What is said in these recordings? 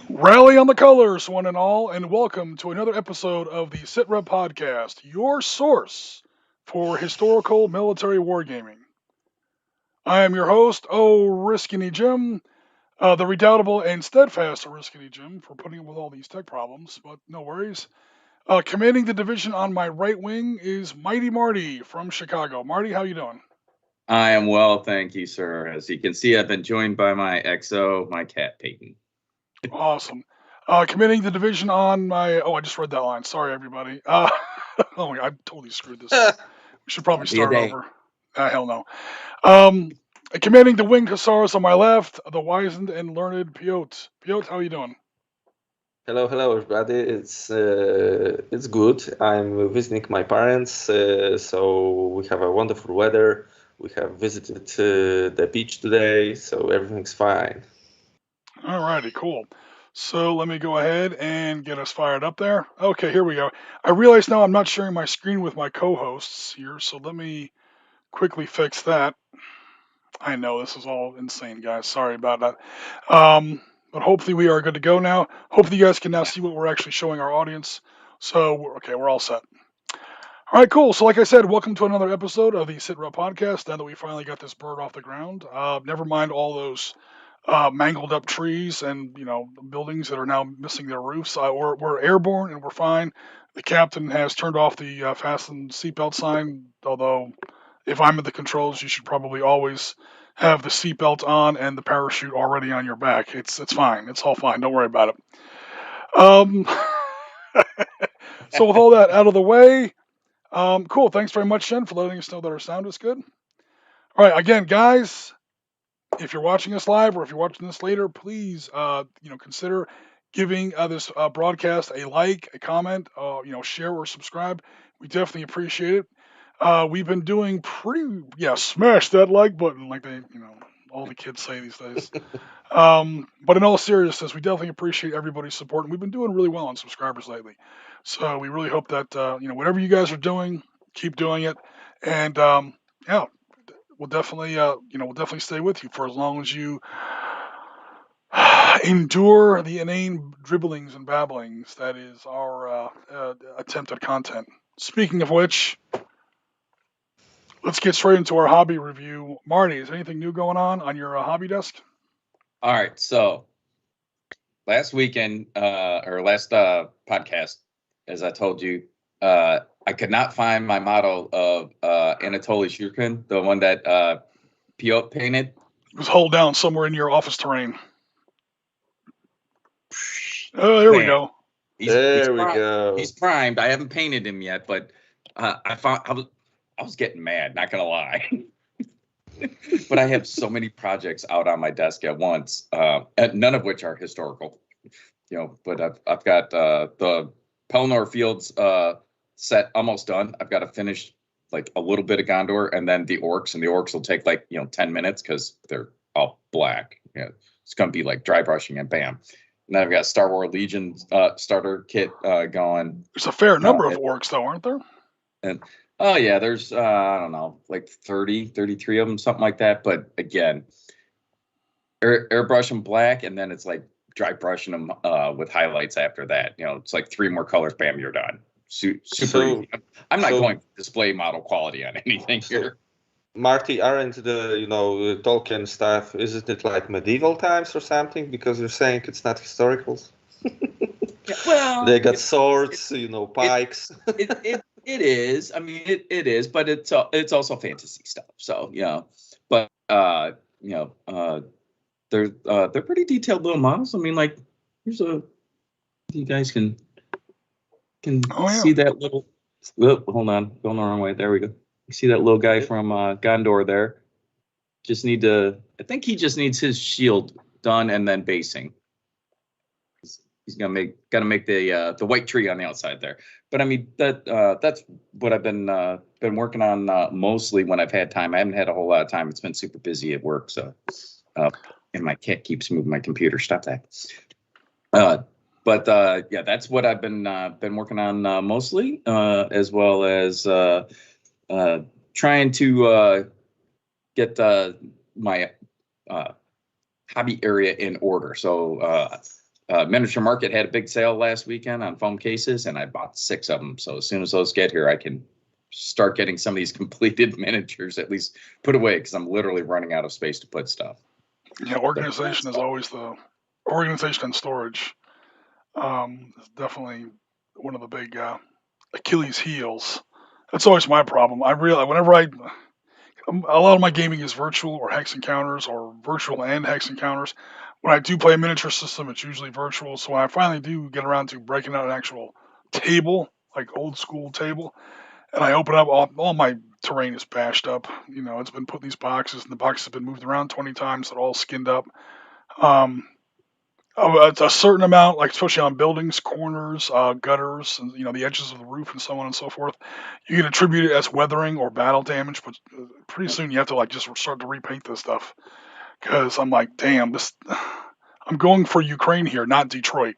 Rally on the colors, one and all, and welcome to another episode of the Sitrep Podcast, your source for historical military wargaming. I am your host, Oriskany Jim, the redoubtable and steadfast Oriskany Jim, for putting up with all these tech problems, but no worries. Commanding the division on my right wing is Mighty Marty from Chicago. Marty, how you doing? I am well, thank you, sir. As you can see, I've been joined by my XO, my cat Peyton. Awesome. Commanding the division on my. Oh, I just read that line. Sorry, everybody. Oh, I totally screwed this up. We should probably Won't be a start day. over. Hell no. Um, Commanding the winged hussars on my left, the wizened and learned Piotr. Piotr, how you doing? Hello, everybody. It's good. I'm visiting my parents, so we have a wonderful weather. We have visited the beach today, so everything's fine. Alrighty, cool. So let me go ahead and get us fired up there. Okay, here we go. I realize now I'm not sharing my screen with my co-hosts here, so let me quickly fix that. I know this is all insane, guys. Sorry about that. But hopefully we are good to go now. Hopefully you guys can now see what we're actually showing our audience. So, okay, we're all set. All right, cool. So, like I said, welcome to another episode of the Sitrep Podcast. Now that we finally got this bird off the ground, never mind all those mangled up trees and buildings that are now missing their roofs. We're airborne and we're fine. The captain has turned off the fasten seatbelt sign. Although, if I'm at the controls, you should probably always have the seatbelt on and the parachute already on your back. It's fine. It's all fine. Don't worry about it. So with all that out of the way, cool. Thanks very much, Jen, for letting us know that our sound is good. All right, again, guys, if you're watching us live or if you're watching this later, please, consider giving this broadcast a like, a comment, share or subscribe. We definitely appreciate it. We've been doing smash that like button, like all the kids say these days. But in all seriousness, we definitely appreciate everybody's support, and we've been doing really well on subscribers lately. So we really hope that whatever you guys are doing, keep doing it, and yeah, we'll definitely stay with you for as long as you endure the inane dribblings and babblings that is our attempt at content. Speaking of which, let's get straight into our hobby review. Marty, is anything new going on your hobby desk? All right, so last weekend or last podcast, as I told you, I could not find my model of Anatoly Shurkin, the one that Piotr painted. It was hold down somewhere in your office terrain. Oh, there we go. There we go. He's primed. I haven't painted him yet, but I was getting mad. Not gonna lie. But I have so many projects out on my desk at once, and none of which are historical. But I've got the Pelennor Fields set almost done. I've got to finish like a little bit of Gondor, and then the orcs, and the orcs will take 10 minutes because they're all black. It's gonna be like dry brushing and bam. And then I've got Star Wars Legion starter kit going. There's a fair number of orcs, though, aren't there? And oh yeah, there's I don't know, like 30, 33 of them, something like that. But again, airbrush them black, and then it's like dry brushing them with highlights after that. It's like 3 more colors, bam, you're done. Super easy. I'm not going display model quality on anything here. Marty, aren't the Tolkien stuff? Isn't it like medieval times or something? Because you're saying it's not historical. Yeah, well, they got swords, pikes. It is. I mean, it is, but it's also fantasy stuff. So but they're pretty detailed little models. I mean, like here's you guys can see that little. Oh, hold on, going the wrong way. There we go. You see that little guy from Gondor there? I think he just needs his shield done and then basing. He's gotta make the white tree on the outside there. But I mean that's what I've been working on mostly when I've had time. I haven't had a whole lot of time. It's been super busy at work, so and my cat keeps moving my computer. Stop that. But that's what I've been working on mostly, as well as trying to get my hobby area in order. So Miniature Market had a big sale last weekend on foam cases, and I bought 6 of them. So as soon as those get here, I can start getting some of these completed miniatures at least put away, because I'm literally running out of space to put stuff. Yeah, organization is always the organization and storage. Is definitely one of the big Achilles heels. That's always my problem. I realize whenever a lot of my gaming is virtual or hex encounters or virtual and hex encounters. When I do play a miniature system, it's usually virtual. So when I finally do get around to breaking out an actual table, like old school table, and I open up, all my terrain is bashed up. It's been put in these boxes, and the boxes have been moved around 20 times. They're all skinned up. Um, it's a certain amount, like especially on buildings, corners, gutters, and the edges of the roof, and so on and so forth. You can attribute it as weathering or battle damage, but pretty soon you have to like just start to repaint this stuff, because I'm like, damn, I'm going for Ukraine here, not Detroit.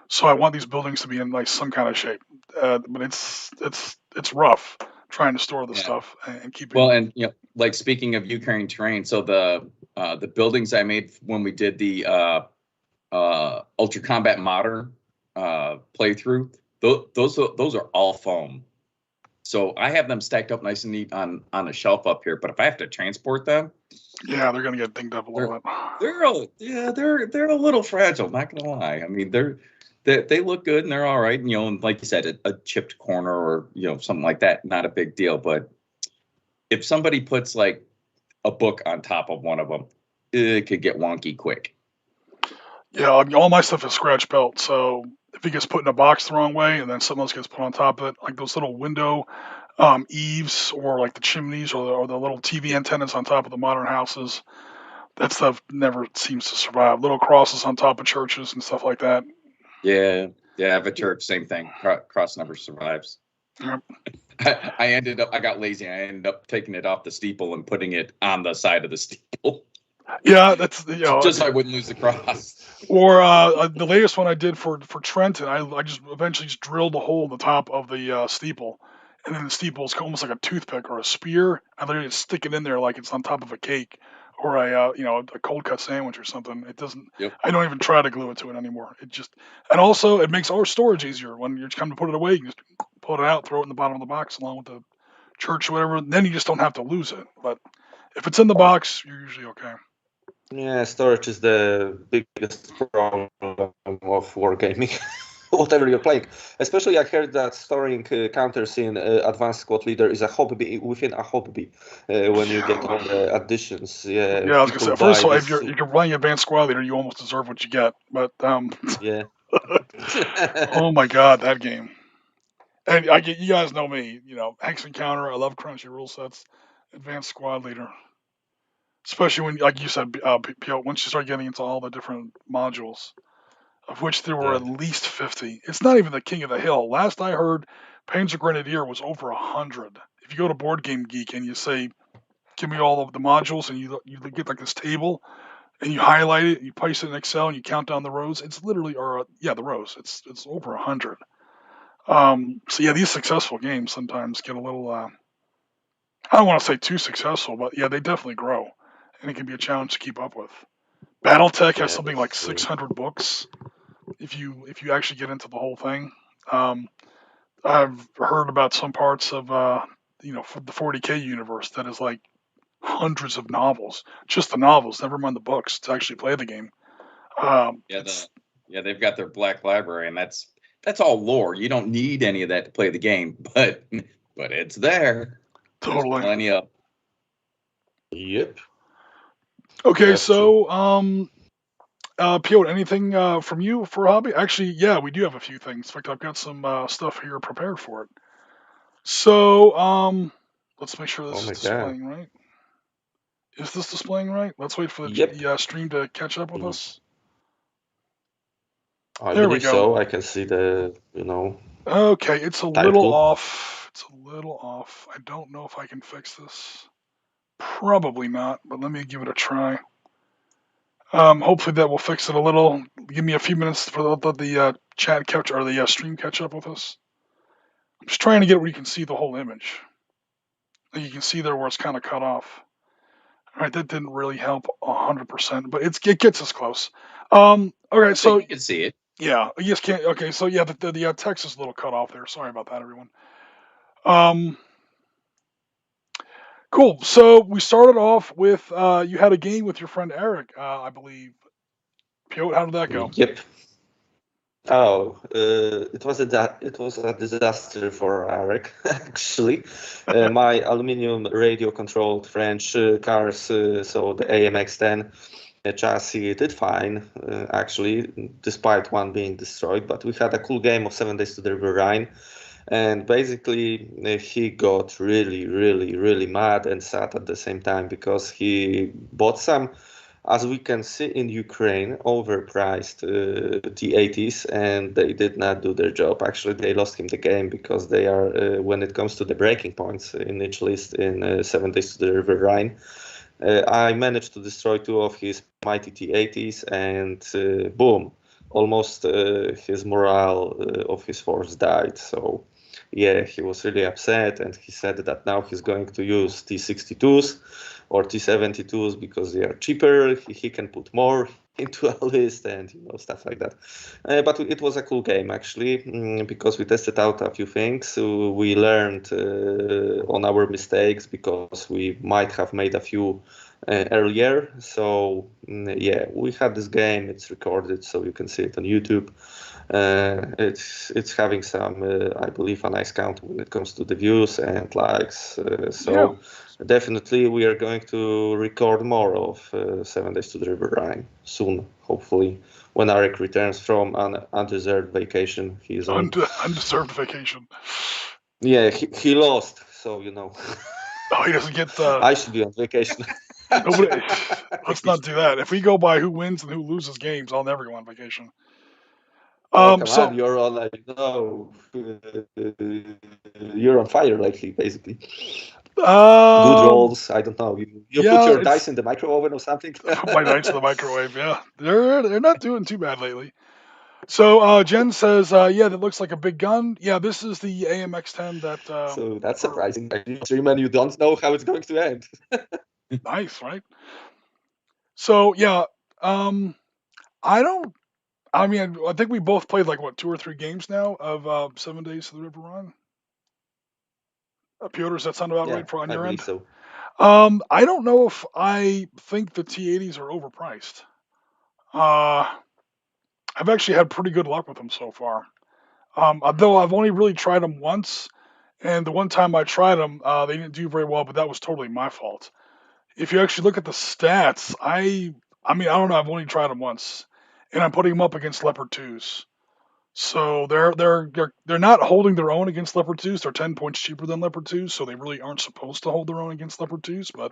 So I want these buildings to be in like some kind of shape, but it's rough trying to store the stuff and keep it. Well, and like speaking of Ukraine terrain, so the buildings I made when we did the Ultra Combat Modern playthrough, those are all foam. So I have them stacked up nice and neat on a shelf up here. But if I have to transport them, yeah, they're gonna get dinged up a little bit. They're a little fragile. Not gonna lie. I mean, they look good and they're all right. And like you said, a chipped corner or something like that, not a big deal. But if somebody puts like a book on top of one of them, it could get wonky quick. Yeah, all my stuff is scratch built, so if it gets put in a box the wrong way and then something else gets put on top of it, like those little window eaves or like the chimneys or the little TV antennas on top of the modern houses, that stuff never seems to survive. Little crosses on top of churches and stuff like that. Yeah, I have a church, same thing. Cross never survives. Yep. I got lazy. I ended up taking it off the steeple and putting it on the side of the steeple. Yeah, that's just so I wouldn't lose the cross. Or the latest one I did for Trenton, I just eventually just drilled a hole in the top of the steeple, and then the steeple is almost like a toothpick or a spear. I literally just stick it in there like it's on top of a cake or a cold cut sandwich or something. It doesn't. Yep. I don't even try to glue it to it anymore. And also it makes our storage easier. When you're coming to put it away, you can just pull it out, throw it in the bottom of the box along with the church or whatever. Then you just don't have to lose it. But if it's in the box, you're usually okay. Yeah, storage is the biggest problem of wargaming, whatever you're playing. Especially, I heard that storing counters in Advanced Squad Leader is a hobby within a hobby when you get all the additions. Yeah, I was gonna say, first of all, if you're playing Advanced Squad Leader, you almost deserve what you get. But yeah. Oh my God, that game! And you guys know me, Hex Encounter. I love crunchy rule sets. Advanced Squad Leader. Especially when, like you said, Piotr, once you start getting into all the different modules, of which there were at least 50. It's not even the king of the hill. Last I heard, Panzer Grenadier was over 100. If you go to Board Game Geek and you say, give me all of the modules, and you get like this table, and you highlight it, you place it in Excel, and you count down the rows, it's literally, the rows. It's over 100. So yeah, these successful games sometimes get a little, I don't want to say too successful, but yeah, they definitely grow. And it can be a challenge to keep up with. BattleTech has something like 600 books. If you actually get into the whole thing, I've heard about some parts of the 40K universe that is like hundreds of novels, just the novels, never mind the books, to actually play the game. They've got their Black Library, and that's all lore. You don't need any of that to play the game, but it's there. Totally. There's plenty of. Yep. Okay, That's so Piotr, anything from you for a hobby? Actually, yeah, we do have a few things. In fact, I've got some stuff here prepared for it. So let's make sure this is displaying right. Is this displaying right? Let's wait for the stream to catch up with us. There we go. So I can see the Okay, it's a title. little off. It's a little off. I don't know if I can fix this. Probably not, but let me give it a try. Hopefully that will fix it a little. Give me a few minutes for the chat catch or the stream catch up with us. I'm just trying to get where you can see the whole image. Like you can see there where it's kind of cut off. All right, that didn't really help 100%, but it gets us close. Okay, so you can see it. Yeah, you just can't. Okay, so yeah, the text is a little cut off there. Sorry about that, everyone. Cool. So we started off with you had a game with your friend Eric, I believe. Piotr, how did that go? Yep. Oh, it was a disaster for Eric actually. My aluminium radio controlled French cars, so the AMX-10 chassis did fine actually, despite one being destroyed. But we had a cool game of 7 Days to the River Rhine, and basically he got really mad and sad at the same time because he bought some, as we can see in Ukraine, overpriced T80s, and they did not do their job. Actually, they lost him the game because they are, when it comes to the breaking points in each list in 7 Days to the River Rhine, I managed to destroy 2 of his mighty T80s, and boom, almost his morale of his force died. So yeah, he was really upset, and he said that now he's going to use T62s or T72s because they are cheaper. He can put more into a list and stuff like that. But it was a cool game actually, because we tested out a few things. We learned on our mistakes because we might have made a few earlier. So yeah, we had this game. It's recorded, so you can see it on YouTube. It's having some, I believe, a nice count when it comes to the views and likes. So definitely we are going to record more of 7 Days to the River Rhine soon, hopefully, when Eric returns from an undeserved vacation. He's on undeserved vacation. Yeah, he lost, so Oh, he doesn't get the. I should be on vacation. Let's not do that. If we go by who wins and who loses games, I'll never go on vacation. Oh, come on, you're on you're on fire lately, basically. Good rolls. I don't know. You put your dice in the microwave or something. Put my dice in the microwave. Yeah, they're not doing too bad lately. So Jen says, yeah, that looks like a big gun. Yeah, this is the AMX-10 that. So that's surprising. Streamer, you don't know how it's going to end. Nice, right? So yeah, I mean, I think we both played like what 2 or 3 games now of 7 Days to the River Rhine. Piotr, does that sound about right on your end? So. I don't know if I think the T80s are overpriced. I've actually had pretty good luck with them so far. Though I've only really tried them once, and the one time I tried them, they didn't do very well, but that was totally my fault. If you actually look at the stats, I mean, I don't know. I've only tried them once, and I'm putting them up against Leopard 2s. So they're not holding their own against Leopard 2s. They're 10 points cheaper than Leopard 2s, so they really aren't supposed to hold their own against Leopard 2s, but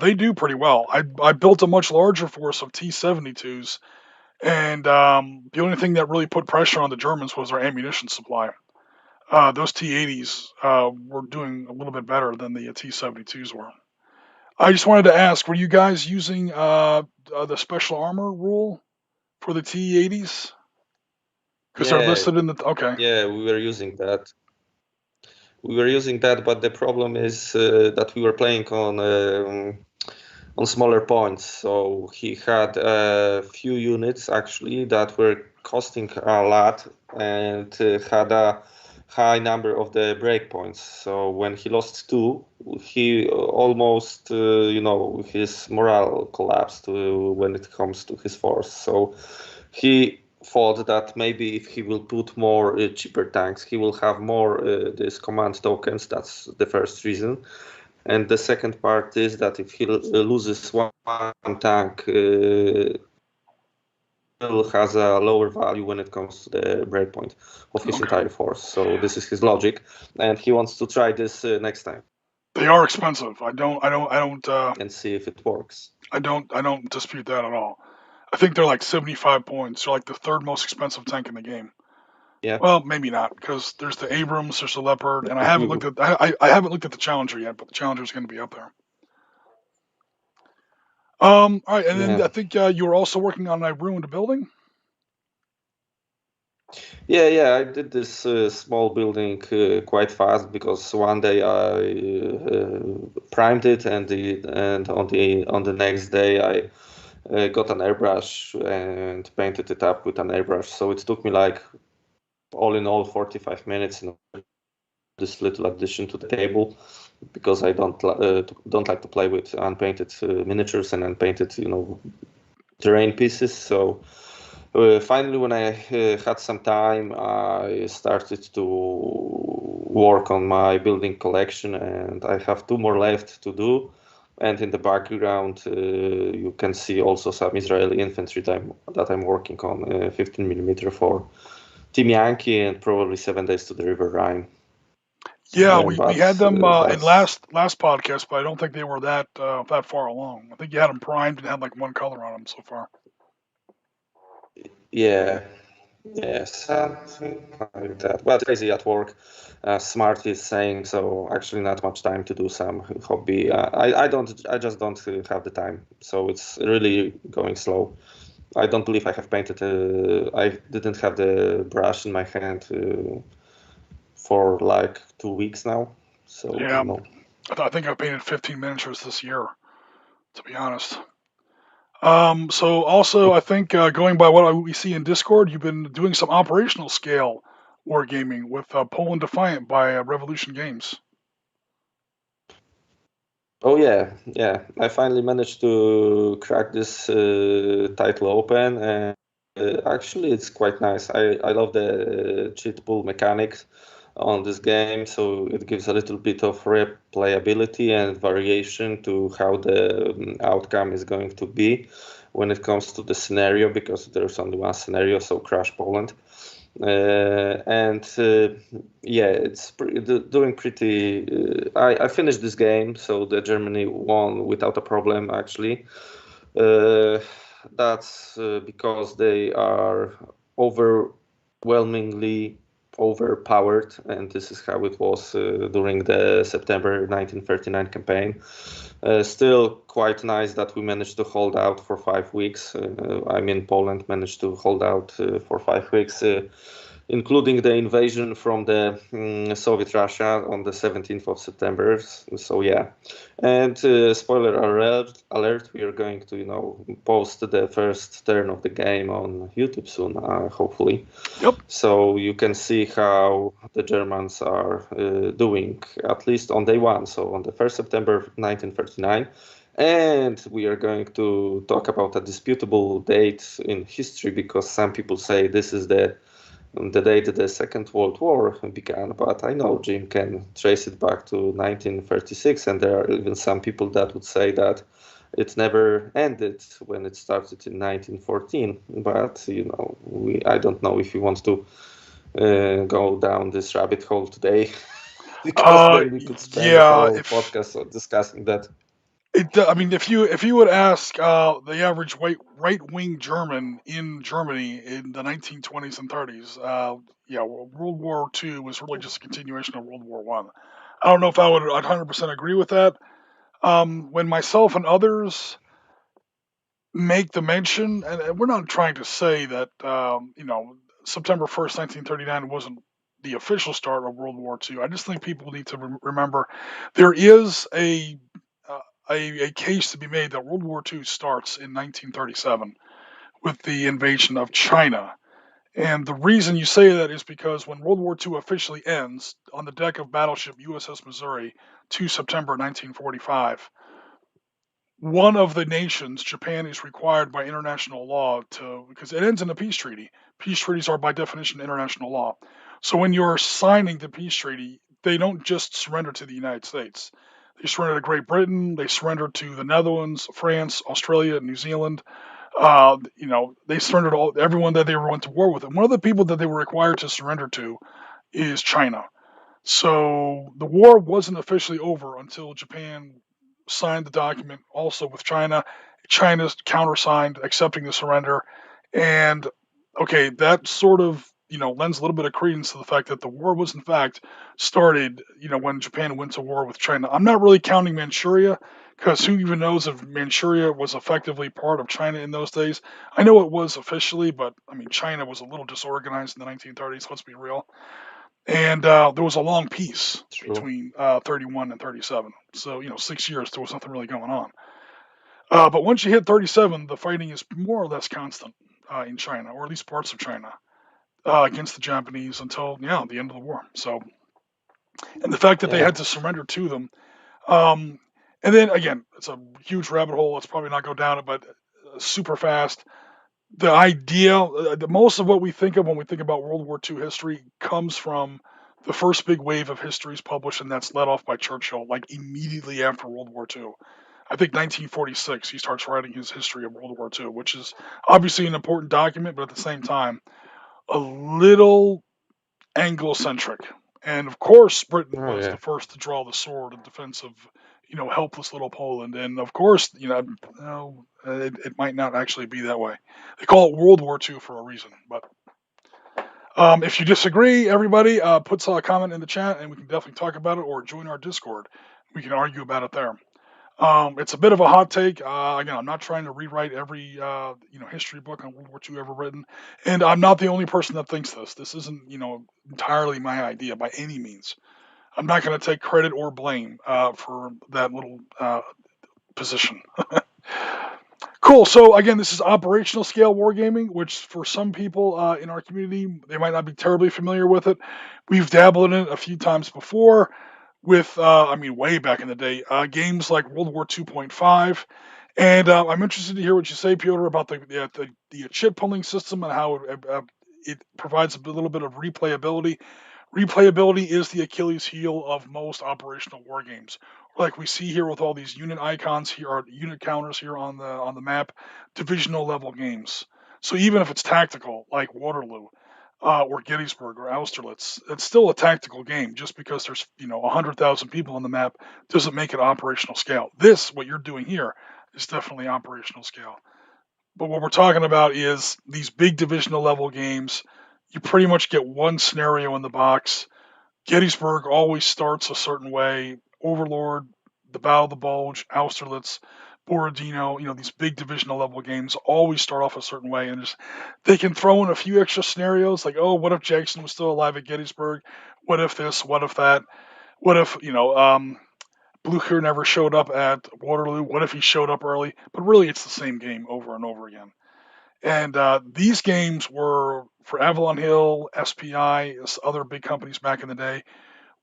they do pretty well. I built a much larger force of T-72s, and the only thing that really put pressure on the Germans was their ammunition supply. Those T-80s were doing a little bit better than the T-72s were. I just wanted to ask, were you guys using the special armor rule for the T-80s? Because they're listed in the... Okay. Yeah, we were using that. But the problem is that we were playing on smaller points. So he had a few units actually that were costing a lot and had a high number of the breakpoints. So when he lost 2, he almost, his morale collapsed when it comes to his force. So he thought that maybe if he will put more cheaper tanks, he will have more these command tokens. That's the first reason. And the second part is that if he loses one tank, has a lower value when it comes to the breakpoint of his entire force. So this is his logic, and he wants to try this next time. They are expensive. I don't. And see if it works. I don't dispute that at all. I think they're like 75 points. They're like the 3rd most expensive tank in the game. Yeah. Well, maybe not, because there's the Abrams, there's the Leopard, and I haven't looked at I haven't looked at the Challenger yet, but the Challenger is going to be up there. All right, and then I think you were also working on a ruined building. Yeah, I did this small building quite fast because one day I primed it, and on the next day I got an airbrush and painted it up with an airbrush. So it took me like all in all 45 minutes in this little addition to the table, because I don't like to play with unpainted miniatures and unpainted terrain pieces. So finally, when I had some time, I started to work on my building collection, and I have 2 more left to do. And in the background, you can see also some Israeli infantry that I'm working on, 15 millimeter for Team Yankee, and probably 7 days to the River Rhine. Yeah, we had them in last podcast, but I don't think they were that far along. I think you had them primed and had like one color on them so far. Yeah, something like that. But crazy at work, as Marty is saying, so actually not much time to do some hobby. I just don't have the time. So it's really going slow. I don't believe I have painted. I didn't have the brush in my hand for like 2 weeks now. So yeah, I think I painted 15 miniatures this year, to be honest. So also, I think going by what we see in Discord, you've been doing some operational scale wargaming with Poland Defiant by Revolution Games. Oh yeah. I finally managed to crack this title open, and actually it's quite nice. I love the cheat pool mechanics on this game, so it gives a little bit of replayability and variation to how the outcome is going to be when it comes to the scenario, because there's only one scenario, so Crash Poland. Yeah, it's doing pretty. I finished this game, so the Germany won without a problem. Actually, that's because they are overwhelmingly overpowered, and this is how it was during the September 1939 campaign. Still quite nice that we managed to hold out for 5 weeks. Poland managed to hold out for 5 weeks, including the invasion from the Soviet Russia on the 17th of September. So yeah, and spoiler alert, we are going to post the first turn of the game on YouTube soon, hopefully. Yep. So you can see how the Germans are doing, at least on day 1. So on the 1st September 1939. And we are going to talk about a disputable date in history, because some people say this is the date the Second World War began, but I know Jim can trace it back to 1936, and there are even some people that would say that it never ended when it started in 1914. But I don't know if you want to go down this rabbit hole today, because then we could spend the whole podcast discussing that. If you would ask the average right wing German in Germany in the 1920s and 30s, World War II was really just a continuation of World War One. I don't know if I would 100% agree with that. When myself and others make the mention, and we're not trying to say that September 1st, 1939 wasn't the official start of World War II. I just think people need to remember there is a case to be made that World War II starts in 1937 with the invasion of China. And the reason you say that is because when World War II officially ends on the deck of battleship USS Missouri, 2 September 1945, one of the nations, Japan, is required by international law because it ends in a peace treaty. Peace treaties are by definition international law. So when you're signing the peace treaty, they don't just surrender to the United States. They surrender to Great Britain, they surrender to the Netherlands, France, Australia, New Zealand. They surrendered everyone that they went to war with. And one of the people that they were required to surrender to is China. So the war wasn't officially over until Japan signed the document also with China. China's countersigned accepting the surrender. And okay, that sort of lends a little bit of credence to the fact that the war was in fact started when Japan went to war with China. I'm not really counting Manchuria, because who even knows if Manchuria was effectively part of China in those days. I know it was officially, but China was a little disorganized in the 1930s, let's be real. And there was a long peace between 31 and 37. So 6 years there was nothing really going on. But once you hit 37, the fighting is more or less constant in China, or at least parts of China, against the Japanese until the end of the war. So, and the fact that they had to surrender to them, and then again, it's a huge rabbit hole. Let's probably not go down it, but super fast. The idea, most of what we think of when we think about World War II history comes from the first big wave of histories published, and that's led off by Churchill, like immediately after World War II. I think 1946, he starts writing his history of World War II, which is obviously an important document, but at the same time, a little Anglo-centric. And of course, Britain was the first to draw the sword in defense of, helpless little Poland. And of course, it might not actually be that way. They call it World War II for a reason. But if you disagree, everybody, put a comment in the chat, and we can definitely talk about it, or join our Discord. We can argue about it there. It's a bit of a hot take. Again, I'm not trying to rewrite every history book on World War II ever written, and I'm not the only person that thinks this. This isn't entirely my idea by any means. I'm not going to take credit or blame for that little position. Cool. So again, this is operational scale wargaming, which for some people in our community, they might not be terribly familiar with it. We've dabbled in it a few times before with, way back in the day, games like World War 2.5. And I'm interested to hear what you say, Piotr, about the chit pulling system and how it provides a little bit of replayability. Replayability is the Achilles heel of most operational war games. Like we see here with all these unit icons here, or unit counters here on the map, divisional level games. So even if it's tactical, like Waterloo, or Gettysburg or Austerlitz, it's still a tactical game. Just because there's 100,000 people on the map doesn't make it operational scale. What you're doing here is definitely operational scale. But what we're talking about is these big divisional level games. You pretty much get one scenario in the box. Gettysburg always starts a certain way. Overlord, the Battle of the Bulge, Austerlitz, Borodino, these big divisional level games always start off a certain way, and they can throw in a few extra scenarios like, oh, what if Jackson was still alive at Gettysburg? What if this? What if that? What if Blucher never showed up at Waterloo? What if he showed up early? But really, it's the same game over and over again. And these games were for Avalon Hill, SPI, other big companies back in the day,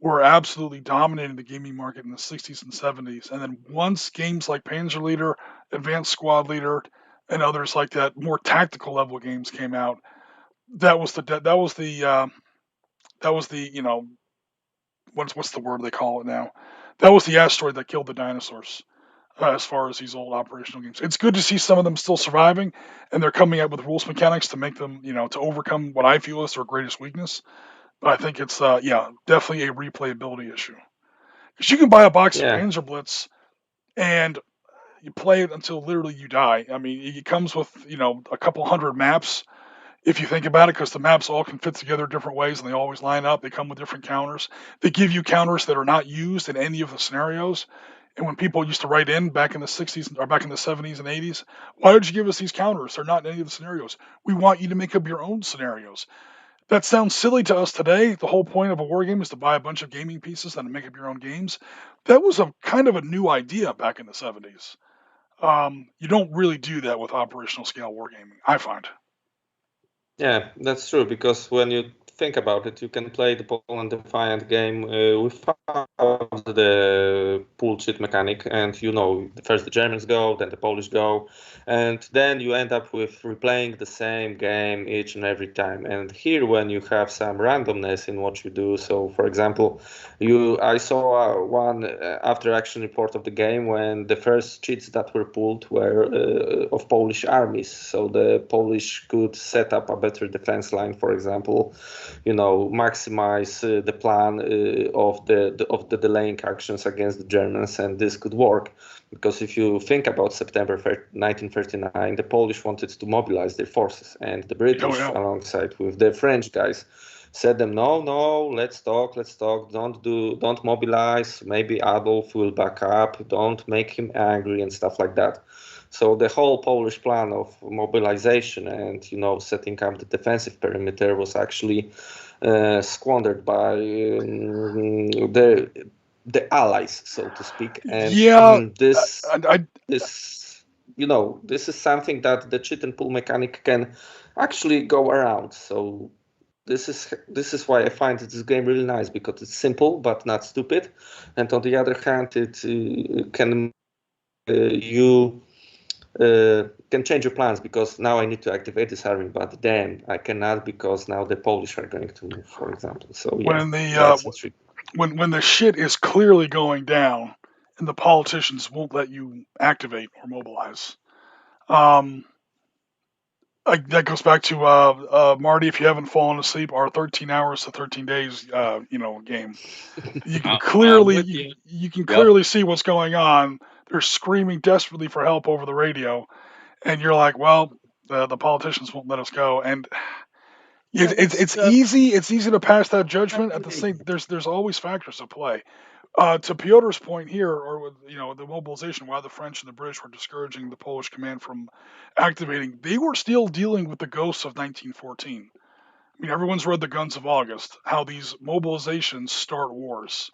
were absolutely dominating the gaming market in the 60s and 70s. And then once games like Panzer Leader, Advanced Squad Leader, and others like that, more tactical level games came out. That was the what's the word they call it now? That was the asteroid that killed the dinosaurs. As far as these old operational games, it's good to see some of them still surviving, and they're coming up with rules mechanics to make them, to overcome what I feel is their greatest weakness. But I think it's, definitely a replayability issue. Because you can buy a box of Panzer Blitz and you play it until literally you die. I mean, it comes with, a couple hundred maps if you think about it, because the maps all can fit together different ways and they always line up. They come with different counters. They give you counters that are not used in any of the scenarios. And when people used to write in back in the 60s or back in the 70s and 80s, why did you give us these counters? They're not in any of the scenarios. We want you to make up your own scenarios. That sounds silly to us today. The whole point of a war game is to buy a bunch of gaming pieces and make up your own games. That was a kind of a new idea back in the 70s. You don't really do that with operational scale wargaming, I find. Yeah, that's true, because when you think about it, you can play the Poland Defiant game without the pool cheat mechanic, and first the Germans go, then the Polish go, and then you end up with replaying the same game each and every time. And here, when you have some randomness in what you do, so for example, I saw one after action report of the game when the first cheats that were pulled were of Polish armies, so the Polish could set up a better defense line, for example, maximize the plan of the delaying actions against the Germans, and this could work. Because if you think about September 1939, the Polish wanted to mobilize their forces, and the British, alongside with the French guys, said them, no, let's talk, don't mobilize, maybe Adolf will back up, don't make him angry and stuff like that. So the whole Polish plan of mobilization and setting up the defensive perimeter was actually squandered by the allies, so to speak. And yeah, this this is something that the cheat and pull mechanic can actually go around. So this is why I find this game really nice, because it's simple but not stupid, and on the other hand, it can you can change your plans, because now I need to activate this army, but then I cannot, because now the Polish are going to move, for example. So When that's intriguing. when the shit is clearly going down, and the politicians won't let you activate or mobilize. Um, that goes back to Marty. If you haven't fallen asleep, our 13 hours to 13 days, game. You can clearly with you. you can Yep. clearly see what's going on. They're screaming desperately for help over the radio, and you're like, well, the politicians won't let us go. And it's easy. It's easy to pass that judgment. At the same, there's always factors at play. To Piotr's point here, or with, the mobilization, why the French and the British were discouraging the Polish command from activating, they were still dealing with the ghosts of 1914. I mean, everyone's read The Guns of August, how these mobilizations start wars.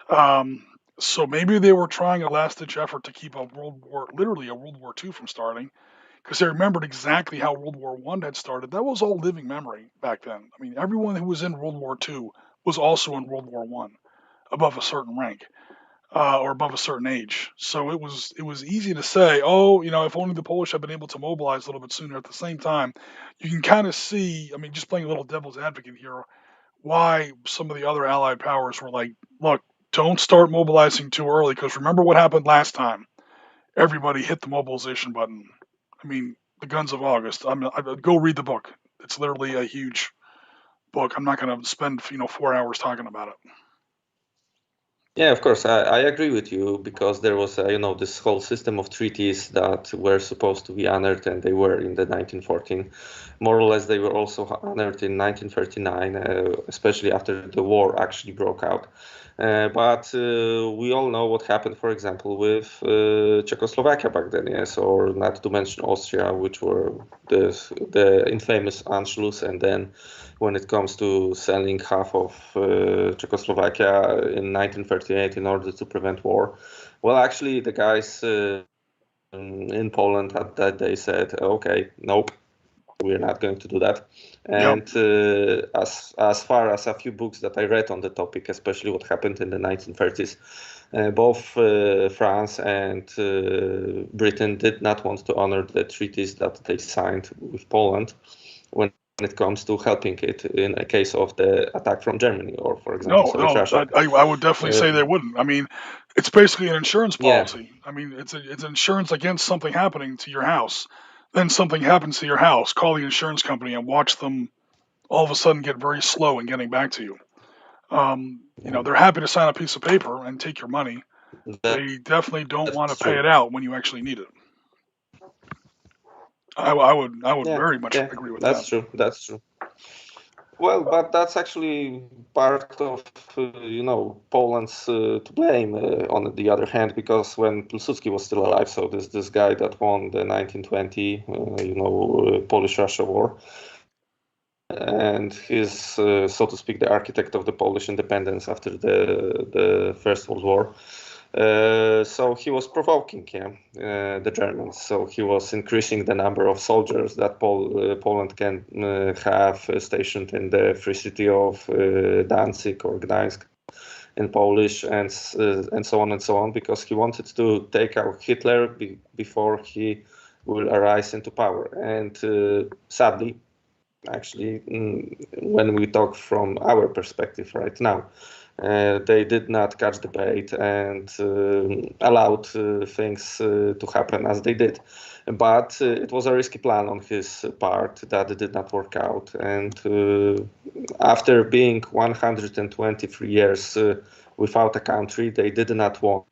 Um, so maybe they were trying a last-ditch effort to keep literally a World War II from starting, because they remembered exactly how World War One had started. That was all living memory back then. I mean, everyone who was in World War II was also in World War One, above a certain rank, or above a certain age. So it was easy to say, oh, if only the Polish had been able to mobilize a little bit sooner. At the same time, you can kind of see, I mean, just playing a little devil's advocate here, why some of the other Allied powers were like, look, don't start mobilizing too early, because remember what happened last time. Everybody hit the mobilization button. I mean, The Guns of August. Go read the book. It's literally a huge book. I'm not going to spend 4 hours talking about it. Yeah, of course, I agree with you, because there was this whole system of treaties that were supposed to be honored, and they were in the 1914. More or less, they were also honored in 1939, especially after the war actually broke out. But we all know what happened, for example, with Czechoslovakia back then, yes, or not to mention Austria, which were the infamous Anschluss, and then when it comes to selling half of Czechoslovakia in 1938 in order to prevent war. Well, actually, the guys in Poland at that day said, okay, nope, we're not going to do that. And as far as a few books that I read on the topic, especially what happened in the 1930s, both France and Britain did not want to honor the treaties that they signed with Poland when it comes to helping it in a case of the attack from Germany, or, for example, Soviet Russia. I would definitely say they wouldn't. I mean, it's basically an insurance Yeah. policy. I mean, it's insurance against something happening to your house. Then something happens to your house, call the insurance company and watch them all of a sudden get very slow in getting back to you. They're happy to sign a piece of paper and take your money. They definitely don't want to pay it out when you actually need it. I would very much agree with that. That's true. Well, but that's actually part of Poland's to blame. On the other hand, because when Pilsudski was still alive, so this guy that won the 1920 Polish-Russia war, and he's so to speak the architect of the Polish independence after the First World War. So he was provoking the Germans. So he was increasing the number of soldiers that Poland can have stationed in the free city of Danzig or Gdańsk in Polish, and so on and so on, because he wanted to take out Hitler before he will arise into power. And sadly, actually, when we talk from our perspective right now, they did not catch the bait and allowed things to happen as they did. But it was a risky plan on his part that did not work out. And after being 123 years without a country, they did not want,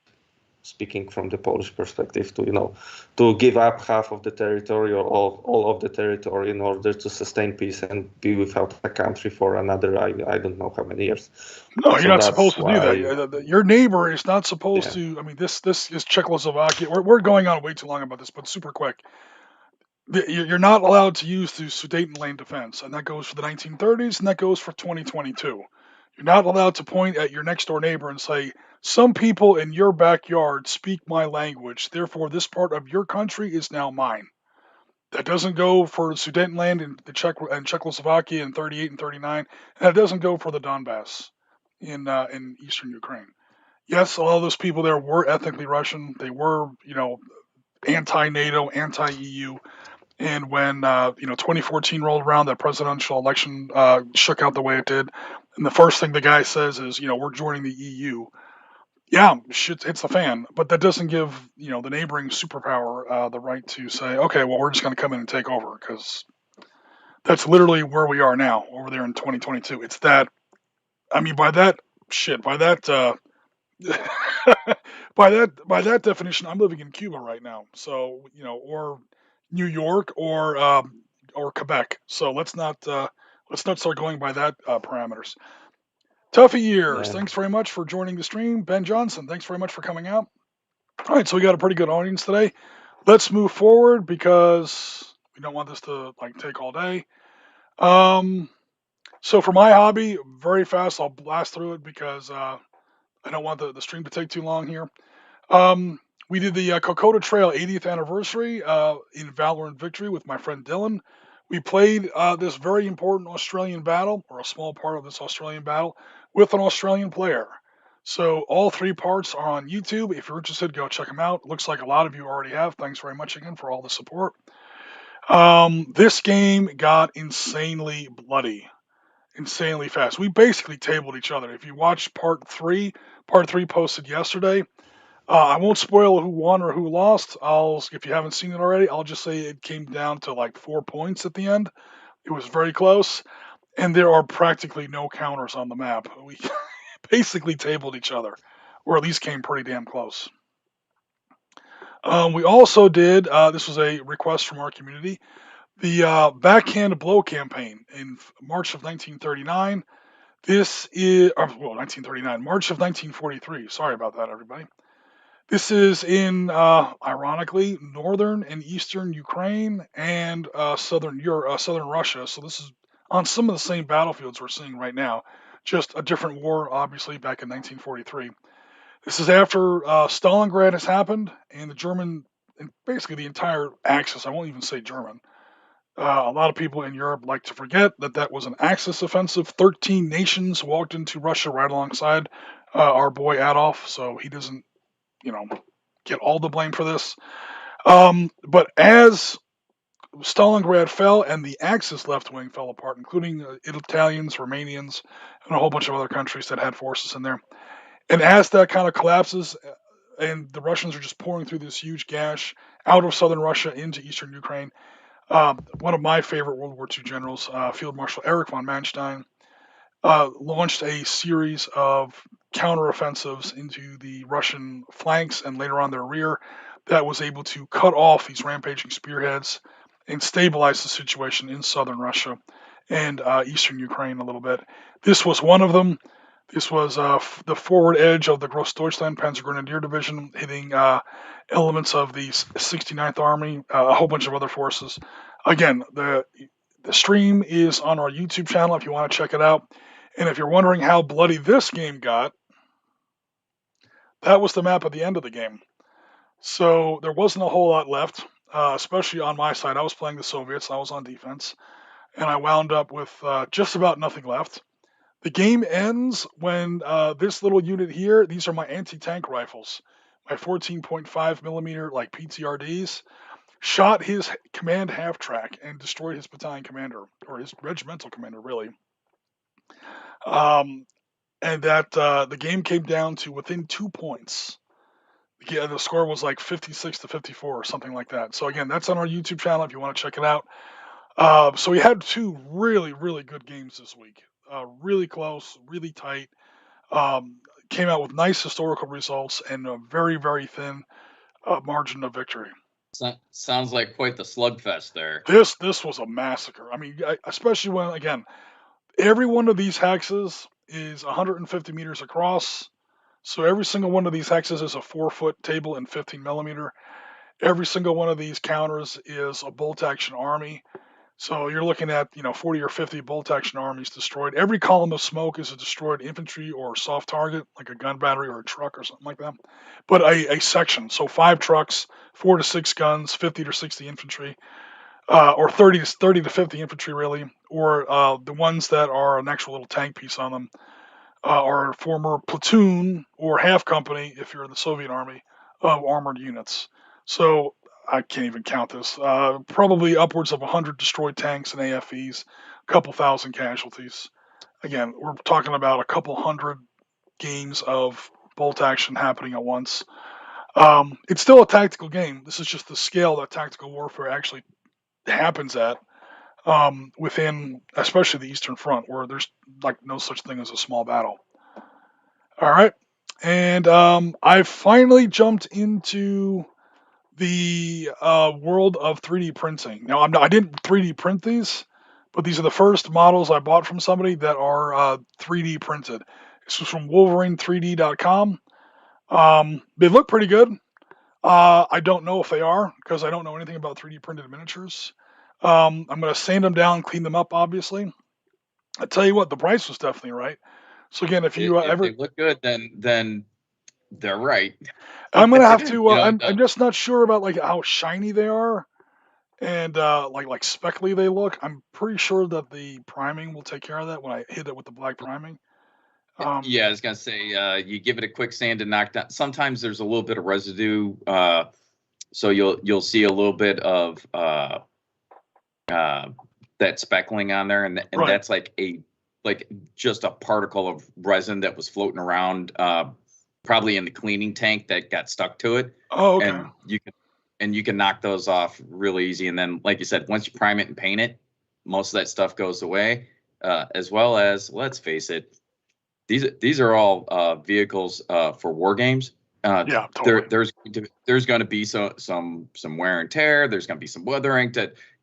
speaking from the Polish perspective, to give up half of the territory or all of the territory in order to sustain peace and be without a country for another, I don't know how many years. No, you're not supposed to do that. Your neighbor is not supposed to. I mean, this is Czechoslovakia. We're going on way too long about this, but super quick. You're not allowed to use the Sudetenland defense, and that goes for the 1930s, and that goes for 2022. You're not allowed to point at your next door neighbor and say, some people in your backyard speak my language, therefore this part of your country is now mine. That doesn't go for Sudetenland and Czechoslovakia in 38 and 39, and that doesn't go for the Donbass in eastern Ukraine. Yes, a lot of those people there were ethnically Russian. They were, anti-NATO, anti-EU. And when 2014 rolled around, that presidential election shook out the way it did, and the first thing the guy says is, we're joining the EU. Yeah, shit hits the fan, but that doesn't give the neighboring superpower the right to say, okay, well, we're just going to come in and take over, because that's literally where we are now over there in 2022. It's that. I mean, by that by that definition, I'm living in Cuba right now. So or New York or Quebec. So let's not start going by that parameters. Tuffy Years, Yeah. thanks very much for joining the stream. Ben Johnson, thanks very much for coming out. All right, so we got a pretty good audience today. Let's move forward because we don't want this to take all day. So for my hobby, very fast, I'll blast through it because I don't want the stream to take too long here. We did the Kokoda Trail 80th anniversary in Valor and Victory with my friend Dylan. We played this very important Australian battle, or a small part of this Australian battle, with an Australian player. So all 3 parts are on YouTube. If you're interested, go check them out. Looks like a lot of you already have. Thanks very much again for all the support. This game got insanely bloody, insanely fast. We basically tabled each other. If you watch part 3 posted yesterday, I won't spoil who won or who lost. If you haven't seen it already, I'll just say it came down to 4 points at the end. It was very close, and there are practically no counters on the map. We basically tabled each other, or at least came pretty damn close. We also did, this was a request from our community, the Backhand Blow campaign in March of 1939. This is, 1939, March of 1943. Sorry about that, everybody. This is in, ironically, northern and eastern Ukraine and southern Russia. So this is on some of the same battlefields we're seeing right now, just a different war, obviously, back in 1943. This is after Stalingrad has happened, and and basically the entire Axis. I won't even say German. A lot of people in Europe like to forget that was an Axis offensive. 13 nations walked into Russia right alongside our boy Adolf, so he doesn't get all the blame for this. But as Stalingrad fell and the Axis left wing fell apart, including Italians, Romanians, and a whole bunch of other countries that had forces in there, and as that kind of collapses, and the Russians are just pouring through this huge gash out of southern Russia into eastern Ukraine, one of my favorite World War II generals, Field Marshal Erich von Manstein, launched a series of counteroffensives into the Russian flanks and later on their rear that was able to cut off these rampaging spearheads and stabilize the situation in southern Russia and eastern Ukraine a little bit. This was one of them. This was the forward edge of the Grossdeutschland Panzergrenadier Division, hitting elements of the 69th Army, a whole bunch of other forces. Again, the stream is on our YouTube channel if you want to check it out. And if you're wondering how bloody this game got, that was the map at the end of the game. So there wasn't a whole lot left, especially on my side. I was playing the Soviets. I was on defense. And I wound up with just about nothing left. The game ends when this little unit here, these are my anti-tank rifles, my 14.5 millimeter PTRDs, shot his command half-track and destroyed his battalion commander, or his regimental commander, really. And that the game came down to within 2 points. Yeah, the score was 56 to 54 or something like that. So again, that's on our YouTube channel if you want to check it out. So we had 2 really, really good games this week. Really close, really tight. Came out with nice historical results and a very, very thin margin of victory. Sounds like quite the slugfest there. This was a massacre. I mean, especially when, again, every one of these hexes is 150 meters across. So every single one of these hexes is a 4-foot table and 15 millimeter. Every single one of these counters is a bolt action army. So you're looking at 40 or 50 bolt action armies destroyed. Every column of smoke is a destroyed infantry or soft target, like a gun battery or a truck or something like that. But a section, so 5 trucks, 4 to 6 guns, 50 to 60 infantry, or 30 to 50 infantry really, or the ones that are an actual little tank piece on them are former platoon or half company, if you're in the Soviet army, of armored units. So I can't even count this. Probably upwards of 100 destroyed tanks and AFVs, a couple thousand casualties. Again, we're talking about a couple hundred games of bolt action happening at once. It's still a tactical game. This is just the scale that tactical warfare actually happens at within, especially the Eastern Front, where there's like no such thing as a small battle. All right. And I finally jumped into the world of 3D printing. Now, I didn't 3D print these, but these are the first models I bought from somebody that are 3D printed. This was from Wolverine3D.com. They look pretty good. I don't know if they are because I don't know anything about 3D printed miniatures. I'm going to sand them down, clean them up, obviously. I tell you what, the price was definitely right. So again, if you If ever they look good, then they're right. I'm gonna have to. I'm No. just not sure about like how shiny they are and like speckly they look. I'm pretty sure that the priming will take care of that when I hit it with the black priming. Yeah, I was gonna say you give it a quick sand to knock down. Sometimes there's a little bit of residue, so you'll see a little bit of that speckling on there, and Right. that's like just a particle of resin that was floating around, probably in the cleaning tank that got stuck to it. Oh, okay. And you can knock those off real easy. And then, like you said, once you prime it and paint it, most of that stuff goes away. As well as, let's face it, these are all vehicles for war games. Yeah, totally. There's going to be some wear and tear. There's going to be some weathering.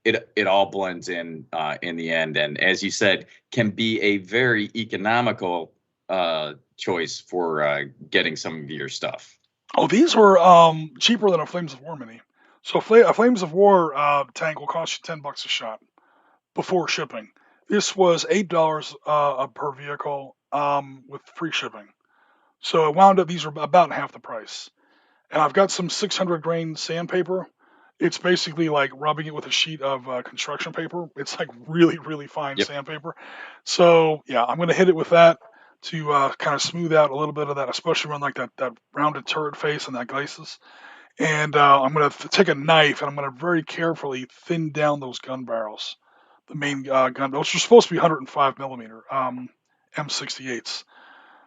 It all blends in the end. And as you said, can be a very economical choice for getting some of your stuff. Oh, these were cheaper than a Flames of War mini. So a Flames of War tank will cost you $10 a shot before shipping. This was $8 per vehicle with free shipping. So it wound up these were about half the price. And I've got some 600 grain sandpaper. It's basically like rubbing it with a sheet of construction paper. It's like really, really fine sandpaper. So yeah, I'm going to hit it with that to kind of smooth out a little bit of that, especially around like that rounded turret face and that glacis. And I'm going to take a knife and I'm going to very carefully thin down those gun barrels. The main gun, which are supposed to be 105 millimeter M68s.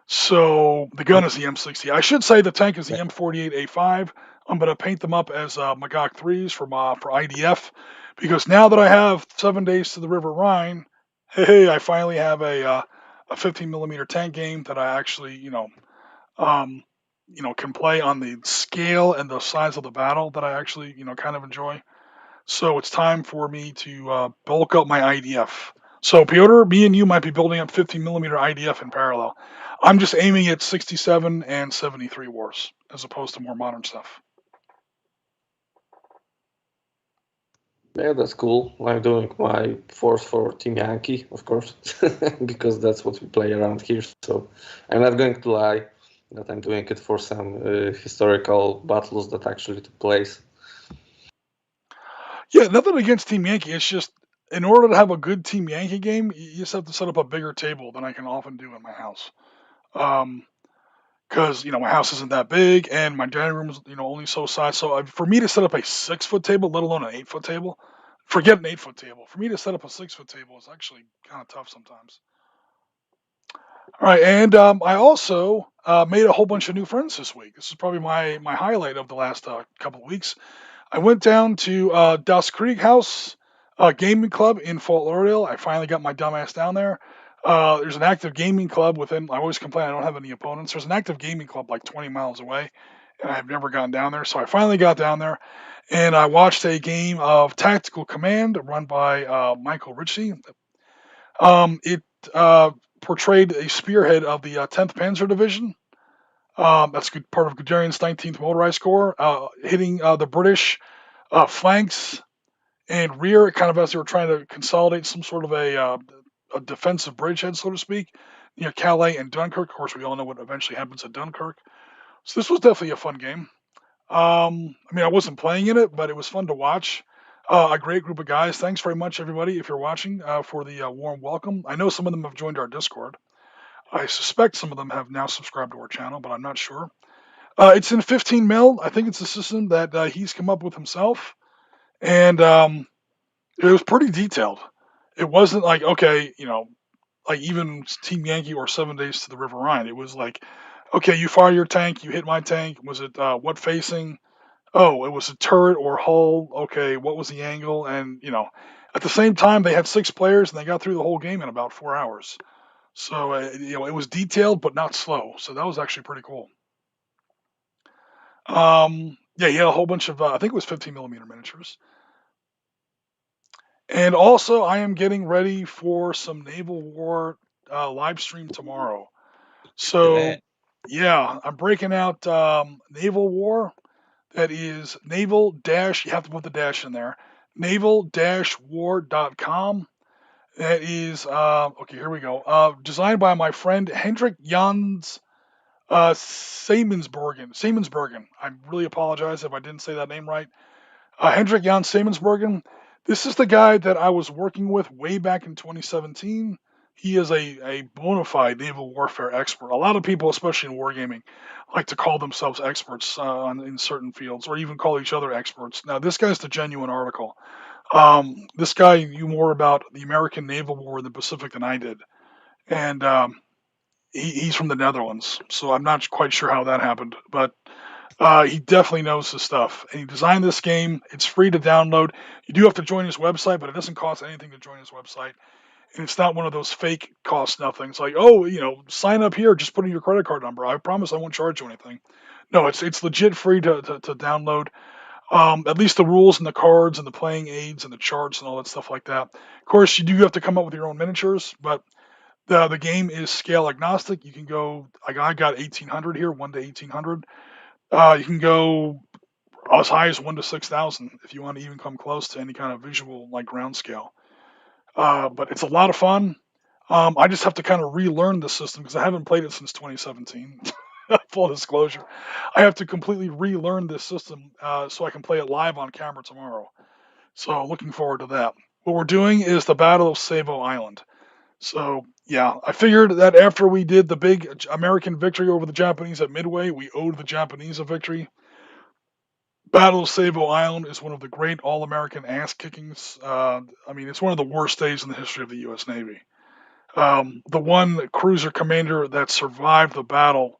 So the gun is the M60. I should say the tank is the M48A5. I'm going to paint them up as Magog 3s for IDF because now that I have 7 days to the River Rhine, hey, I finally have a 15 millimeter tank game that I actually, can play on the scale and the size of the battle that I actually, kind of enjoy. So it's time for me to bulk up my IDF. So Piotr, me and you might be building up 50 millimeter IDF in parallel. I'm just aiming at 67 and 73 wars as opposed to more modern stuff. Yeah, that's cool. I'm doing my force for Team Yankee, of course, because that's what we play around here. So I'm not going to lie that I'm doing it for some historical battles that actually took place. Yeah, nothing against Team Yankee. It's just in order to have a good Team Yankee game, you just have to set up a bigger table than I can often do in my house. Because my house isn't that big and my dining room is only so size. So for me to set up a 6-foot table, let alone an 8-foot table, forget an 8-foot table. For me to set up a 6-foot table is actually kind of tough sometimes. All right, and I also made a whole bunch of new friends this week. This is probably my highlight of the last couple of weeks. I went down to Dust Creek House Gaming Club in Fort Lauderdale. I finally got my dumbass down there. There's an active gaming club within. I always complain I don't have any opponents. There's an active gaming club like 20 miles away, and I've never gone down there. So I finally got down there, and I watched a game of Tactical Command run by Michael Ritchie. It portrayed a spearhead of the 10th Panzer Division. That's part of Guderian's 19th Motorized Corps, hitting the British flanks and rear, kind of as they were trying to consolidate some sort of a defensive bridgehead, so to speak, near Calais and Dunkirk. Of course, we all know what eventually happens at Dunkirk. So this was definitely a fun game. I mean, I wasn't playing in it, but it was fun to watch. A great group of guys. Thanks very much, everybody, if you're watching, for the warm welcome. I know some of them have joined our Discord. I suspect some of them have now subscribed to our channel, but I'm not sure. It's in 15 mil. I think it's a system that he's come up with himself, and it was pretty detailed. It wasn't like, okay, like even Team Yankee or 7 Days to the River Rhine. It was like, okay, you fire your tank, you hit my tank. Was it what facing? Oh, it was a turret or hull. Okay, what was the angle? And at the same time, they had 6 players and they got through the whole game in about 4 hours. So it was detailed but not slow. So that was actually pretty cool. Yeah, he had a whole bunch of I think it was 15 millimeter miniatures. And also, I am getting ready for some Naval War live stream tomorrow. So yeah, I'm breaking out Naval War. That is naval dash, you have to put the dash in there, naval-war.com. That is, okay, here we go. Designed by my friend Hendrik Jans Samensbergen. I really apologize if I didn't say that name right. Hendrik Jan Samensbergen. This is the guy that I was working with way back in 2017. He is a bona fide naval warfare expert. A lot of people, especially in wargaming, like to call themselves experts in certain fields, or even call each other experts. Now, this guy's the genuine article. This guy knew more about the American Naval War in the Pacific than I did, and he's from the Netherlands, so I'm not quite sure how that happened, but he definitely knows his stuff. And he designed this game. It's free to download. You do have to join his website, but it doesn't cost anything to join his website. And it's not one of those fake cost nothings like, oh, sign up here, just put in your credit card number. I promise I won't charge you anything. No, it's legit free to download. At least the rules and the cards and the playing aids and the charts and all that stuff like that. Of course, you do have to come up with your own miniatures, but the game is scale agnostic. You can go, like I got 1800 here, 1 to 1800. You can go as high as 1 to 6,000 if you want to even come close to any kind of visual like ground scale. But it's a lot of fun. I just have to kind of relearn the system because I haven't played it since 2017. Full disclosure, I have to completely relearn this system so I can play it live on camera tomorrow. So looking forward to that. What we're doing is the Battle of Savo Island. So yeah, I figured that after we did the big American victory over the Japanese at Midway, we owed the Japanese a victory. Battle of Savo Island is one of the great all-American ass kickings. I mean, it's one of the worst days in the history of the U.S. Navy. The one cruiser commander that survived the battle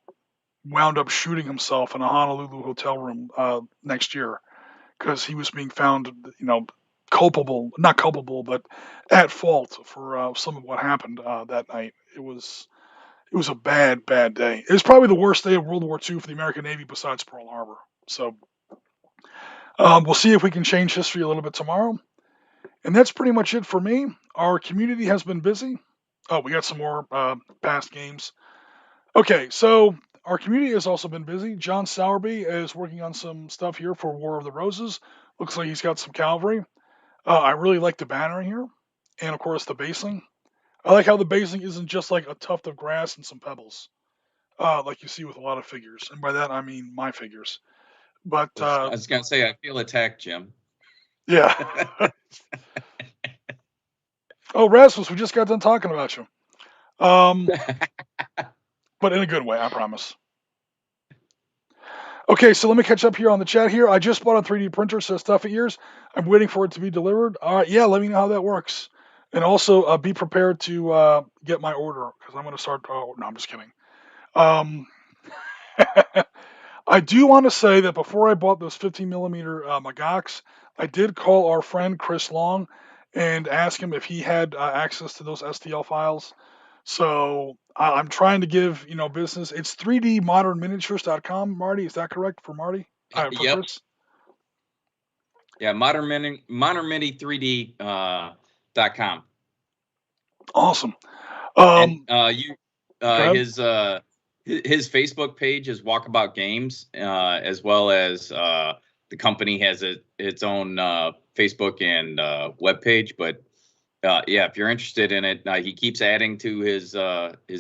wound up shooting himself in a Honolulu hotel room next year because he was being found, culpable, not culpable, but at fault for some of what happened that night. It was a bad, bad day. It was probably the worst day of World War II for the American Navy besides Pearl Harbor. So we'll see if we can change history a little bit tomorrow. And that's pretty much it for me. Our community has been busy. Oh, we got some more past games. Okay, so our community has also been busy. John Sowerby is working on some stuff here for War of the Roses. Looks like he's got some cavalry. I really like the banner here. And of course, the basing. I like how the basing isn't just like a tuft of grass and some pebbles, like you see with a lot of figures. And by that, I mean my figures. But I was going to say, I feel attacked, Jim. Yeah. Oh, Rasmus, we just got done talking about you. But in a good way, I promise. Okay, so let me catch up here on the chat here. I just bought a 3D printer, says Stuffy Ears. I'm waiting for it to be delivered. All right, yeah, let me know how that works. And also be prepared to get my order because I'm going to start. Oh, no, I'm just kidding. I do want to say that before I bought those 15 millimeter Magaks, I did call our friend Chris Long and ask him if he had access to those STL files. So I'm trying to give business. It's 3dmodernminiatures.com. Marty, is that correct for Marty? For Yep. Chris? Yeah, modernmini3d.com. Awesome. And his Facebook page is Walkabout Games, as well as the company has its own Facebook and webpage, but yeah, if you're interested in it, he keeps adding to his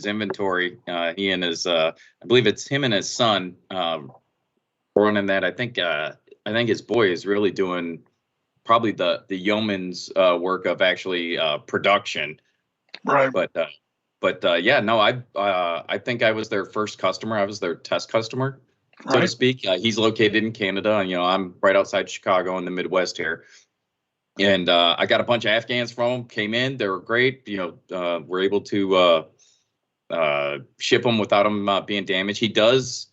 inventory. He and his, I believe it's him and his son running that. I think his boy is really doing probably the yeoman's work of actually production. Right. But yeah, no, I think I was their first customer. I was their test customer, so to speak. He's located in Canada, and I'm right outside Chicago in the Midwest here. And I got a bunch of Afghans from them. Came in, they were great. We're able to ship them without them being damaged. He does,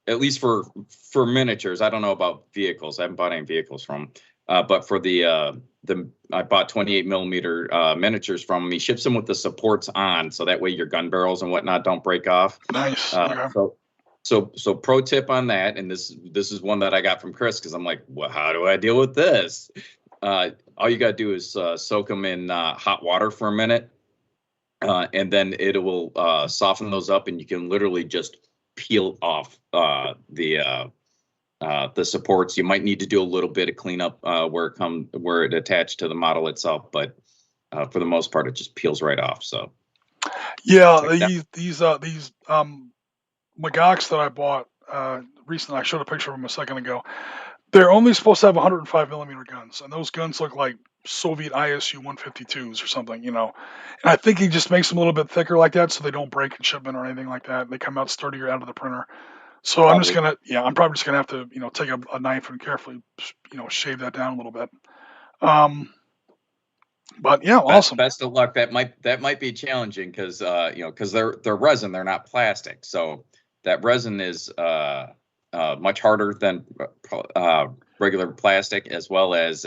at least for miniatures. I don't know about vehicles. I haven't bought any vehicles from him. But for I bought 28 millimeter miniatures from him. He ships them with the supports on, so that way your gun barrels and whatnot don't break off. Nice. So pro tip on that, and this is one that I got from Chris, because I'm like, well, how do I deal with this? All you got to do is soak them in hot water for a minute, and then it will soften those up, and you can literally just peel off the supports. You might need to do a little bit of cleanup where it attached to the model itself, but for the most part, it just peels right off. So yeah, these Magocks that I bought recently, I showed a picture of them a second ago. They're only supposed to have 105 millimeter guns, and those guns look like Soviet ISU 152s or something, And I think he just makes them a little bit thicker like that, so they don't break in shipment or anything like that. They come out sturdier out of the printer. So I'm probably just gonna have to, take a knife and carefully, shave that down a little bit. But yeah, awesome. Best of luck. That might be challenging because because they're resin, they're not plastic, so that resin is much harder than regular plastic, as well as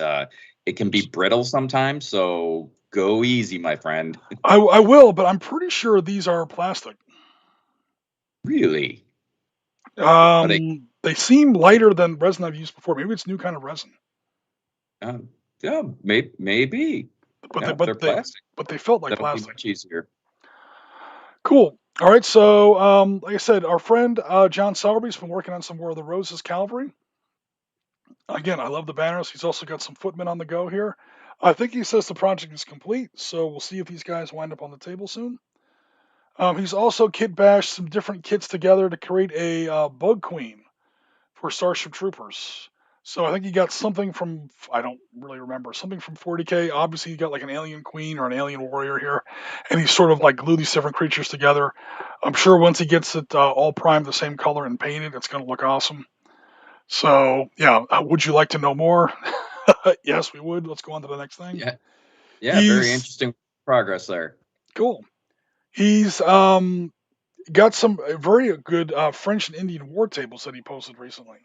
it can be brittle sometimes. So go easy, my friend. I will, but I'm pretty sure these are plastic. Really? They seem lighter than resin I've used before. Maybe it's new kind of resin. Yeah, maybe. But they're plastic. But they felt like That'll plastic. be much easier. Cool. All right. So, like I said, our friend John Sowerby's been working on some more of the Roses Cavalry. Again, I love the banners. He's also got some footmen on the go here. I think he says the project is complete, so we'll see if these guys wind up on the table soon. He's also kit bashed some different kits together to create a Bug Queen for Starship Troopers. So I think he got something from, I don't really remember, something from 40K. Obviously, he got like an alien queen or an alien warrior here, and he sort of like glued these different creatures together. I'm sure once he gets it all primed the same color and painted, it's going to look awesome. So yeah, would you like to know more? Yes, we would. Let's go on to the next thing. Yeah, very interesting progress there. Cool. He's got some very good French and Indian war tables that he posted recently.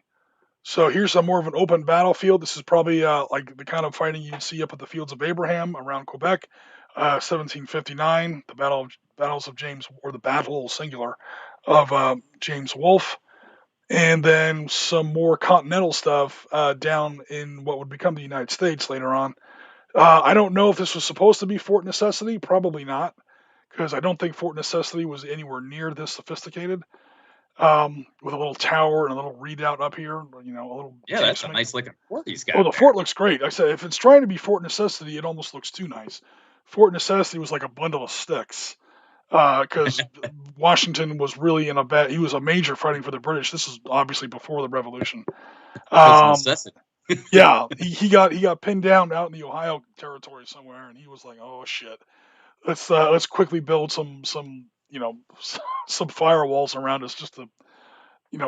So here's more of an open battlefield. This is probably like the kind of fighting you'd see up at the Fields of Abraham around Quebec, 1759, the battles of James, or the battle singular of James Wolfe, and then some more continental stuff down in what would become the United States later on. I don't know if this was supposed to be Fort Necessity. Probably not, because I don't think Fort Necessity was anywhere near this sophisticated. With a little tower and a little redoubt up here, a little. Yeah, that's a nice looking fort he's got. Oh, the fort looks great. I said, if it's trying to be Fort Necessity, it almost looks too nice. Fort Necessity was like a bundle of sticks, because Washington was really he was a major fighting for the British. This is obviously before the Revolution. Yeah, he got pinned down out in the Ohio territory somewhere, and he was like, oh shit, let's quickly build some some firewalls around us just to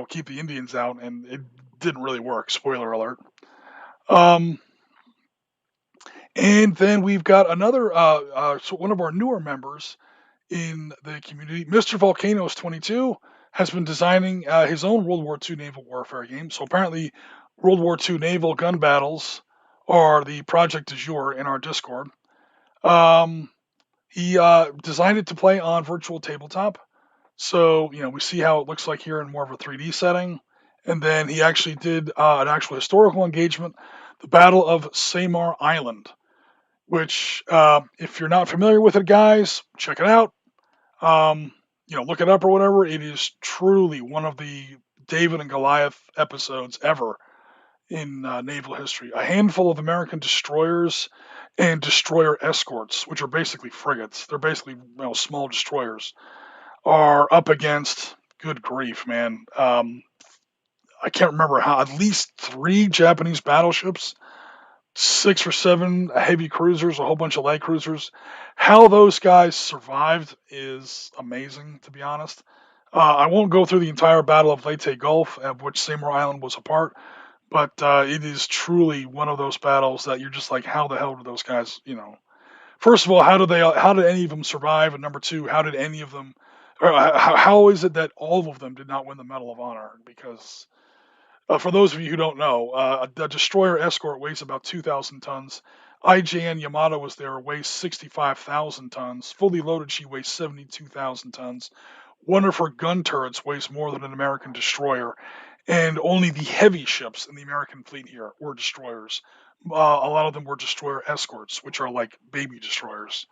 keep the Indians out, and it didn't really work. Spoiler alert. And then we've got another one of our newer members in the community, Mr. Volcanoes 22, has been designing his own World War II naval warfare game. So apparently, World War II naval gun battles are the project du jour in our Discord. He designed it to play on virtual tabletop. So, we see how it looks like here in more of a 3D setting. And then he actually did an actual historical engagement, the Battle of Samar Island, which, if you're not familiar with it, guys, check it out. Look it up or whatever. It is truly one of the David and Goliath episodes ever in naval history. A handful of American destroyers and destroyer escorts, which are basically frigates. They're basically small destroyers, are up against. Good grief, man. I can't remember how. At least 3 Japanese battleships, 6 or 7 heavy cruisers, a whole bunch of light cruisers. How those guys survived is amazing, to be honest. I won't go through the entire Battle of Leyte Gulf, of which Seymour Island was a part, but it is truly one of those battles that you're just like, how the hell did those guys, First of all, how did any of them survive? And number two, how did any of them, or how is it that all of them did not win the Medal of Honor? Because for those of you who don't know, a destroyer escort weighs about 2,000 tons. IJN Yamato was there, weighs 65,000 tons. Fully loaded, she weighs 72,000 tons. One of her gun turrets weighs more than an American destroyer. And only the heavy ships in the American fleet here were destroyers. A lot of them were destroyer escorts, which are like baby destroyers.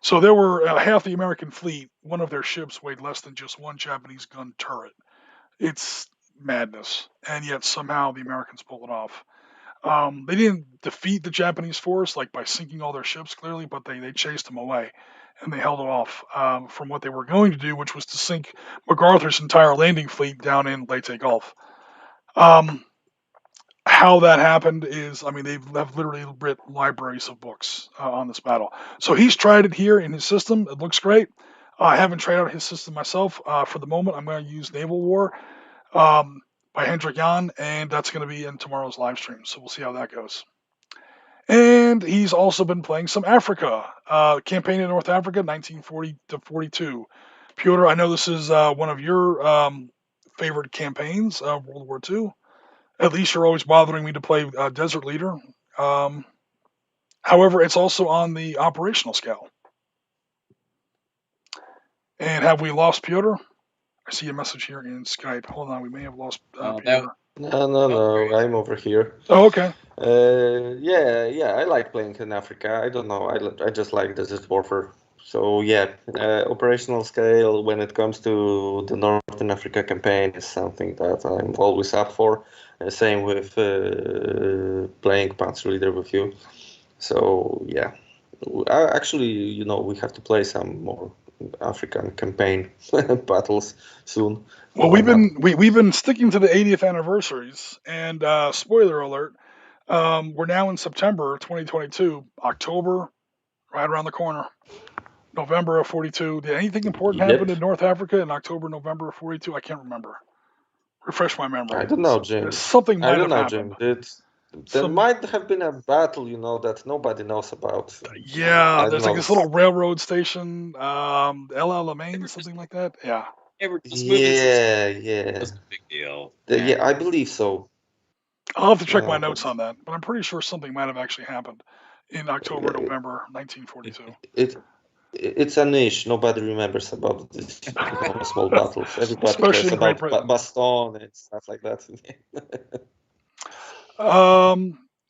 So there were half the American fleet, one of their ships weighed less than just one Japanese gun turret. It's madness, and yet somehow the Americans pulled it off. They didn't defeat the Japanese force like by sinking all their ships, clearly, but they chased them away, and they held it off from what they were going to do, which was to sink MacArthur's entire landing fleet down in Leyte Gulf. How that happened is, I mean, they've literally written libraries of books on this battle. So he's tried it here in his system. It looks great. I haven't tried out his system myself. For the moment, I'm going to use Naval War by Hendrik Jan, and that's going to be in tomorrow's live stream. So we'll see how that goes. And he's also been playing some Africa, campaign in North Africa, 1940 to 42. Piotr, I know this is one of your favorite campaigns of World War II. At least you're always bothering me to play Desert Leader. However, it's also on the operational scale. And have we lost Piotr? I see a message here in Skype. Hold on, we may have lost Piotr. No, I'm over here. Oh, okay. Yeah, I like playing in Africa. I don't know, I just like Desert Warfare. So yeah, operational scale when it comes to the Northern Africa campaign is something that I'm always up for. Same with playing Panzer Leader with you. So yeah, actually, we have to play some more African campaign battles soon. Well, we've been sticking to the 80th anniversaries, and spoiler alert, we're now in September 2022, October, right around the corner. November of 42. Did anything important happen in North Africa in October, November of 42? I can't remember. Refresh my memory. I don't know, Jim. Something might have happened. There might have been a battle, that nobody knows about. Yeah, there's like this little railroad station, El Alamein, something like that. Yeah. Yeah. That's a big deal. Yeah, I believe so. I'll have to check my notes on that, but I'm pretty sure something might have actually happened in October, November 1942. It's a niche. Nobody remembers about this small battles. Everybody cares about Baston and stuff like that.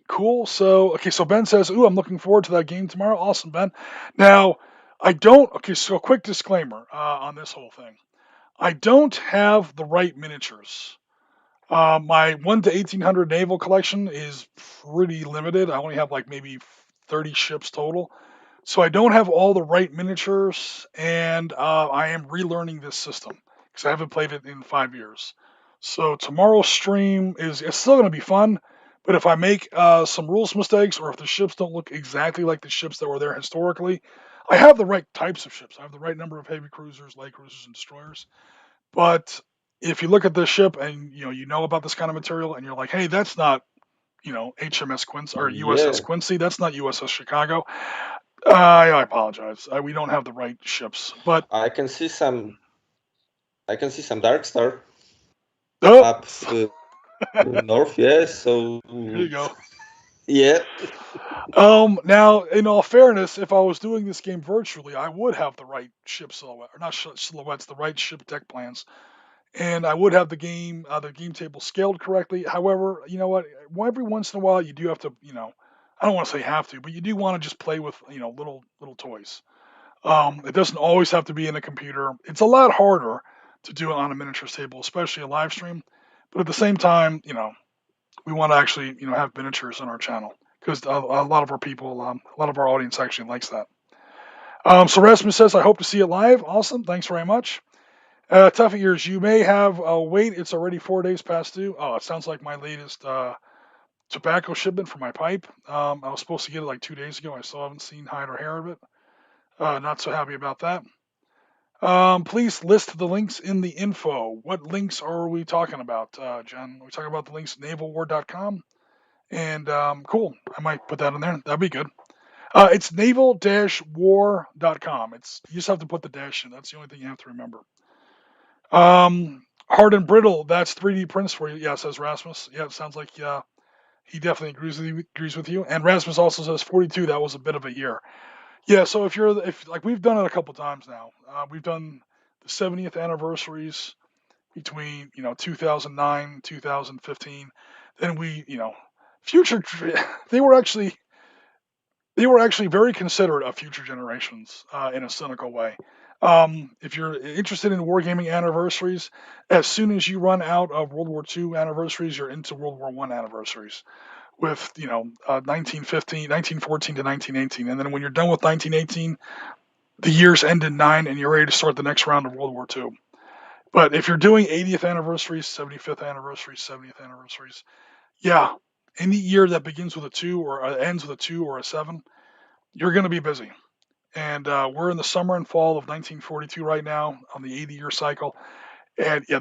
Cool. So Ben says, "Ooh, I'm looking forward to that game tomorrow." Awesome, Ben. Now, I don't. Okay, so a quick disclaimer on this whole thing. I don't have the right miniatures. My 1 to 1800 naval collection is pretty limited. I only have like maybe 30 ships total. So I don't have all the right miniatures, and I am relearning this system because I haven't played it in 5 years. So tomorrow's stream it's still going to be fun, but if I make some rules mistakes or if the ships don't look exactly like the ships that were there historically, I have the right types of ships. I have the right number of heavy cruisers, light cruisers, and destroyers. But if you look at the ship and you know about this kind of material and you're like, hey, that's not HMS Quincy or USS Quincy, that's not USS Chicago. I apologize. We don't have the right ships, but I can see some Dark Star up north. Yeah, so here you go. Yeah. Now, in all fairness, if I was doing this game virtually, I would have the right ship silhouette, or not silhouettes, the right ship deck plans, and I would have the game table scaled correctly. However, you know what? Every once in a while, you do have to, I don't want to say have to, but you do want to just play with, little toys. It doesn't always have to be in a computer. It's a lot harder to do it on a miniatures table, especially a live stream. But at the same time, we want to actually, have miniatures on our channel because a lot of our people, a lot of our audience actually likes that. So Rasmus says, I hope to see it live. Awesome. Thanks very much. Tough Ears, you may have wait. It's already 4 days past due. Oh, it sounds like my latest tobacco shipment for my pipe. I was supposed to get it like 2 days ago. I still haven't seen hide or hair of it. Not so happy about that. Please list the links in the info. What links are we talking about, Jen? Are we talking about the links at navalwar.com? And cool. I might put that in there. That'd be good. It's naval-war.com. You just have to put the dash in. That's the only thing you have to remember. Hard and brittle. That's 3D prints for you. Yeah, says Rasmus. Yeah, it sounds like he definitely agrees with you. And Rasmus also says 42. That was a bit of a year. Yeah. So if like we've done it a couple times now. We've done the 70th anniversaries between 2009 2015. Then future they were actually very considerate of future generations in a cynical way. If you're interested in wargaming anniversaries, as soon as you run out of World War II anniversaries, you're into World War I anniversaries with 1914 to 1918, and then when you're done with 1918, the years end in 9, and you're ready to start the next round of World War II. But if you're doing 80th anniversaries, 75th anniversaries, 70th anniversaries, yeah, any year that begins with a 2 or ends with a 2 or a 7, you're going to be busy. And we're in the summer and fall of 1942 right now on the 80-year cycle. And yeah,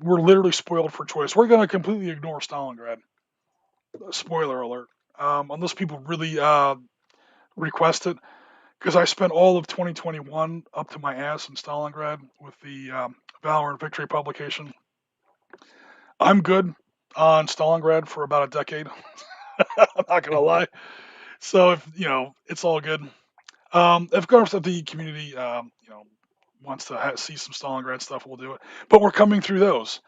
we're literally spoiled for choice. We're going to completely ignore Stalingrad. Spoiler alert. Unless people really request it. Because I spent all of 2021 up to my ass in Stalingrad with the Valor and Victory publication. I'm good on Stalingrad for about a decade. I'm not going to lie. So it's all good. Of course, if the community, wants to see some Stalingrad stuff, we'll do it. But we're coming through those.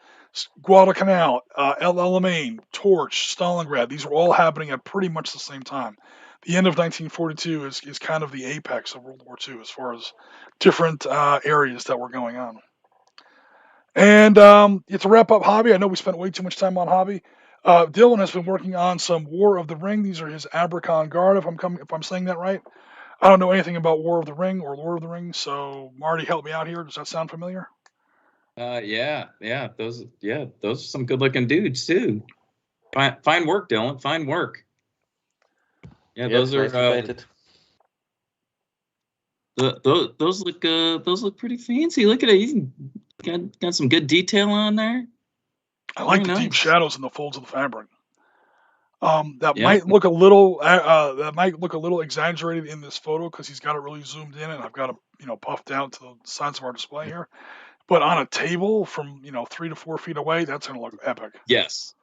Guadalcanal, El Alamein, Torch, Stalingrad. These are all happening at pretty much the same time. The end of 1942 is kind of the apex of World War II as far as different areas that were going on. And to wrap up hobby, I know we spent way too much time on hobby. Dylan has been working on some War of the Ring. These are his Abercon Guard, if I'm saying that right. I don't know anything about War of the Ring or Lord of the Rings, so Marty, help me out here. Does that sound familiar? Yeah. Those are some good-looking dudes too. Fine work, Dylan. Fine work. Yeah, yep, those are those look pretty fancy. Look at it. He's got some good detail on there. I like the deep shadows in the folds of the fabric. That Yeah. might look a little exaggerated in this photo because he's got it really zoomed in, and I've got it puffed down to the sides of our display here. But on a table from 3 to 4 feet away, that's going to look epic. Yes.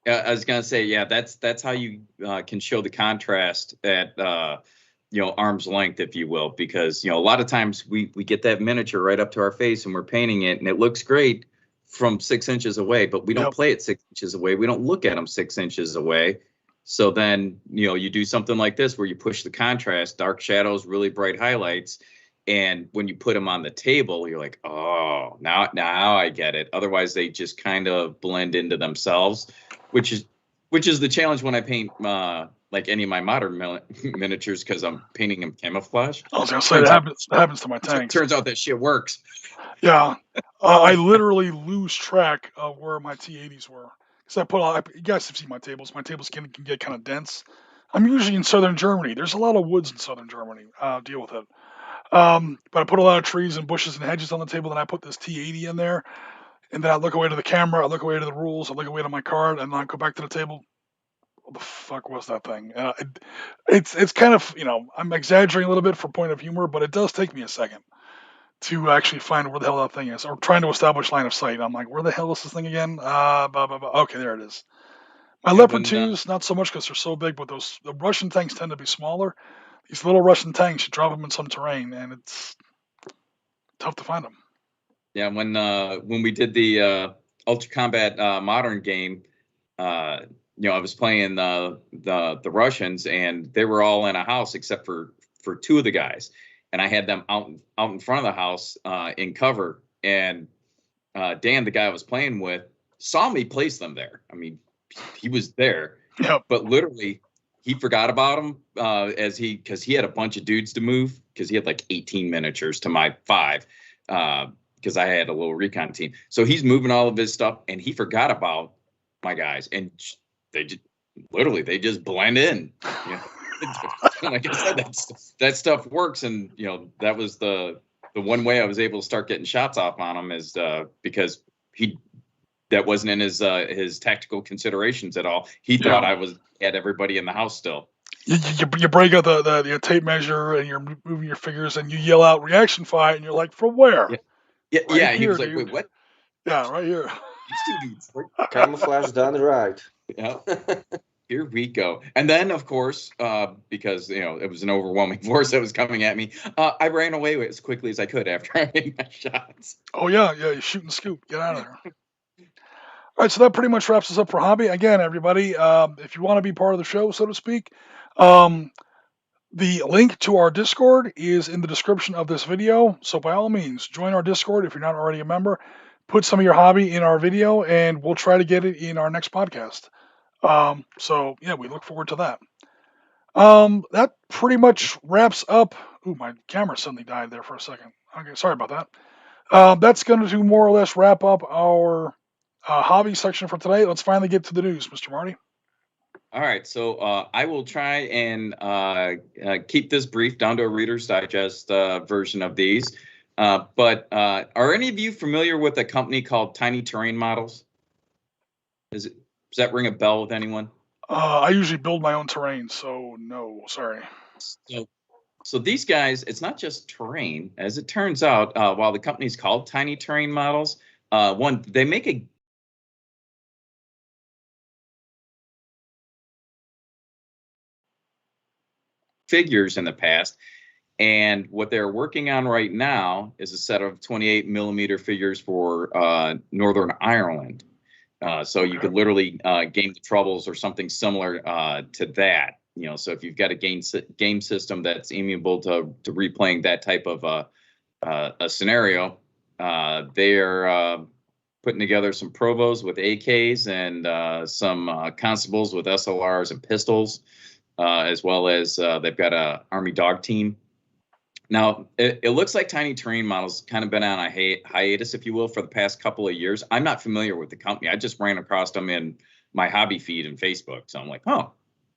I was gonna say, yeah, that's how you can show the contrast at arm's length, if you will, because a lot of times we get that miniature right up to our face and we're painting it and it looks great from 6 inches away, but we don't play it 6 inches away. We don't look at them 6 inches away. So then you do something like this where you push the contrast, dark shadows, really bright highlights. And when you put them on the table, you're like, oh, now I get it. Otherwise, they just kind of blend into themselves, which is the challenge when I paint like any of my modern miniatures because I'm painting them camouflage. I was gonna say that happens to my tanks. Turns out that shit works. Yeah, I literally lose track of where my T80s were because you guys have seen my tables. My tables can get kind of dense. I'm usually in southern Germany. There's a lot of woods in southern Germany. Deal with it. But I put a lot of trees and bushes and hedges on the table, and I put this T80 in there, and then I look away to the camera, I look away to the rules, I look away to my card, and then I go back to the table. What the fuck was that thing? It's kind of I'm exaggerating a little bit for point of humor, but it does take me a second to actually find where the hell that thing is, or trying to establish line of sight. I'm like, where the hell is this thing again? Blah, blah, blah. Okay, there it is. My Leopard 2s, not so much because they're so big, but the Russian tanks tend to be smaller. These little Russian tanks, you drop them in some terrain, and it's tough to find them. Yeah, when we did the Ultra Combat Modern game, I was playing the Russians, and they were all in a house except for 2 of the guys, and I had them out in front of the house in cover. And Dan, the guy I was playing with, saw me place them there. I mean, he was there, but literally he forgot about him because he had a bunch of dudes to move because he had like 18 miniatures to my 5 because I had a little recon team. So he's moving all of his stuff and he forgot about my guys, and they just blend in. Like I said, that stuff works, and that was the one way I was able to start getting shots off on him is because that wasn't in his tactical considerations at all. He thought I had everybody in the house still. You break out the tape measure and you're moving your figures and you yell out reaction fight and you're like, from where? Yeah. He was like, dude. Wait, what? Yeah, right here. These two dudes. Camouflage done right. Yeah. Here we go. And then, of course, because it was an overwhelming force that was coming at me, I ran away as quickly as I could after I made my shots. Oh yeah, you shoot and scoop. Get out of there. All right, so that pretty much wraps us up for hobby. Again, everybody, if you want to be part of the show, so to speak, the link to our Discord is in the description of this video. So by all means, join our Discord if you're not already a member. Put some of your hobby in our video, and we'll try to get it in our next podcast. So yeah, we look forward to that. That pretty much wraps up. Ooh, my camera suddenly died there for a second. Okay, sorry about that. That's going to more or less wrap up our hobby section for today. Let's finally get to the news, Mr. Marty. All right, so I will try and keep this brief down to a Reader's Digest version of these. But are any of you familiar with a company called Tiny Terrain Models? Does that ring a bell with anyone? I usually build my own terrain, so no, sorry. So these guys, it's not just terrain. As it turns out, while the company's called Tiny Terrain Models, they make a figures in the past, and what they're working on right now is a set of 28 millimeter figures for Northern Ireland. So you could literally game the Troubles or something similar to that. So if you've got a game system that's amenable to replaying that type of a scenario, they're putting together some Provos with AKs and some Constables with SLRs and pistols, as well as they've got a Army dog team. Now, it looks like Tiny Terrain Models kind of been on a hiatus, if you will, for the past couple of years. I'm not familiar with the company. I just ran across them in my hobby feed in Facebook. So I'm like, oh,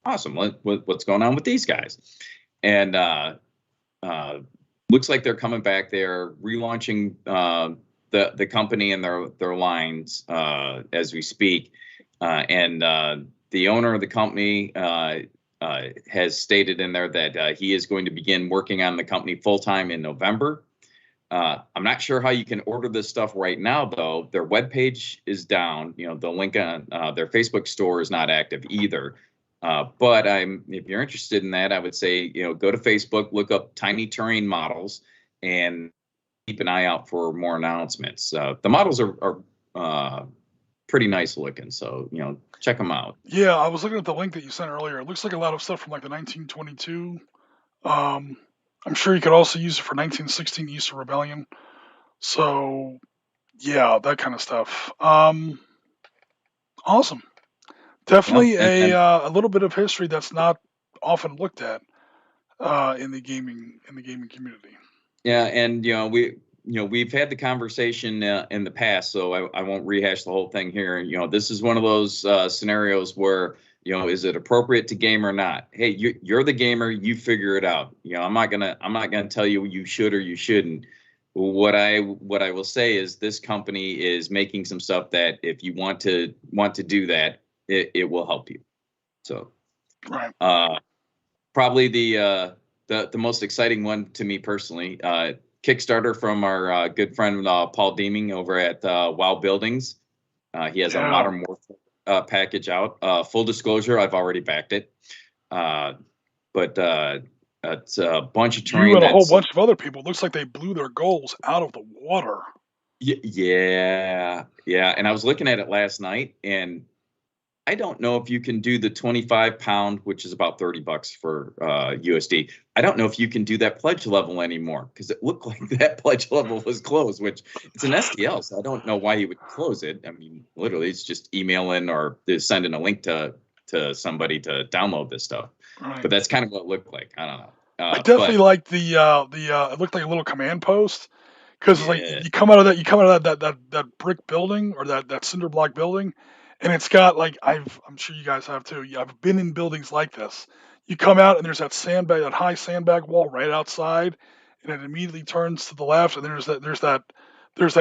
awesome. What's going on with these guys? And looks like they're coming back. They're relaunching the company and their lines as we speak. And the owner of the company has stated in there that he is going to begin working on the company full-time in November. I'm not sure how you can order this stuff right now, though. Their webpage is down. The link on their Facebook store is not active either. But if you're interested in that, I would say, go to Facebook, look up Tiny Terrain Models, and keep an eye out for more announcements. The models are pretty nice looking, so check them out. Yeah, I was looking at the link that you sent earlier. It looks like a lot of stuff from like the 1922. I'm sure you could also use it for 1916 Easter Rebellion. So yeah, that kind of stuff. Awesome. Definitely a little bit of history that's not often looked at in the gaming community. Yeah, and we've had the conversation in the past, so I won't rehash the whole thing here. This is one of those scenarios where, is it appropriate to game or not? Hey, you're the gamer, you figure it out. I'm not gonna tell you should or you shouldn't. What I will say is this company is making some stuff that if you want to do that, it will help you. So, right. Probably the most exciting one to me personally. Kickstarter from our good friend Paul Deeming over at WoW Buildings. He has a Modern Warfare package out. Full disclosure, I've already backed it. But it's a bunch of terrain. You and a whole bunch of other people. It looks like they blew their goals out of the water. Yeah. And I was looking at it last night, and I don't know if you can do the 25-pound, which is about $30 for USD. I don't know if you can do that pledge level anymore because it looked like that pledge level was closed, which it's an STL, so I don't know why you would close it. I mean, literally, it's just emailing or sending a link to somebody to download this stuff. Right. But that's kind of what it looked like. I don't know. I definitely like the it looked like a little command post because Yeah. like you come out of that brick building or that cinder block building, and it's got like I'm sure you guys have too. I've been in buildings like this. You come out and there's that high sandbag wall right outside, and it immediately turns to the left, and there's that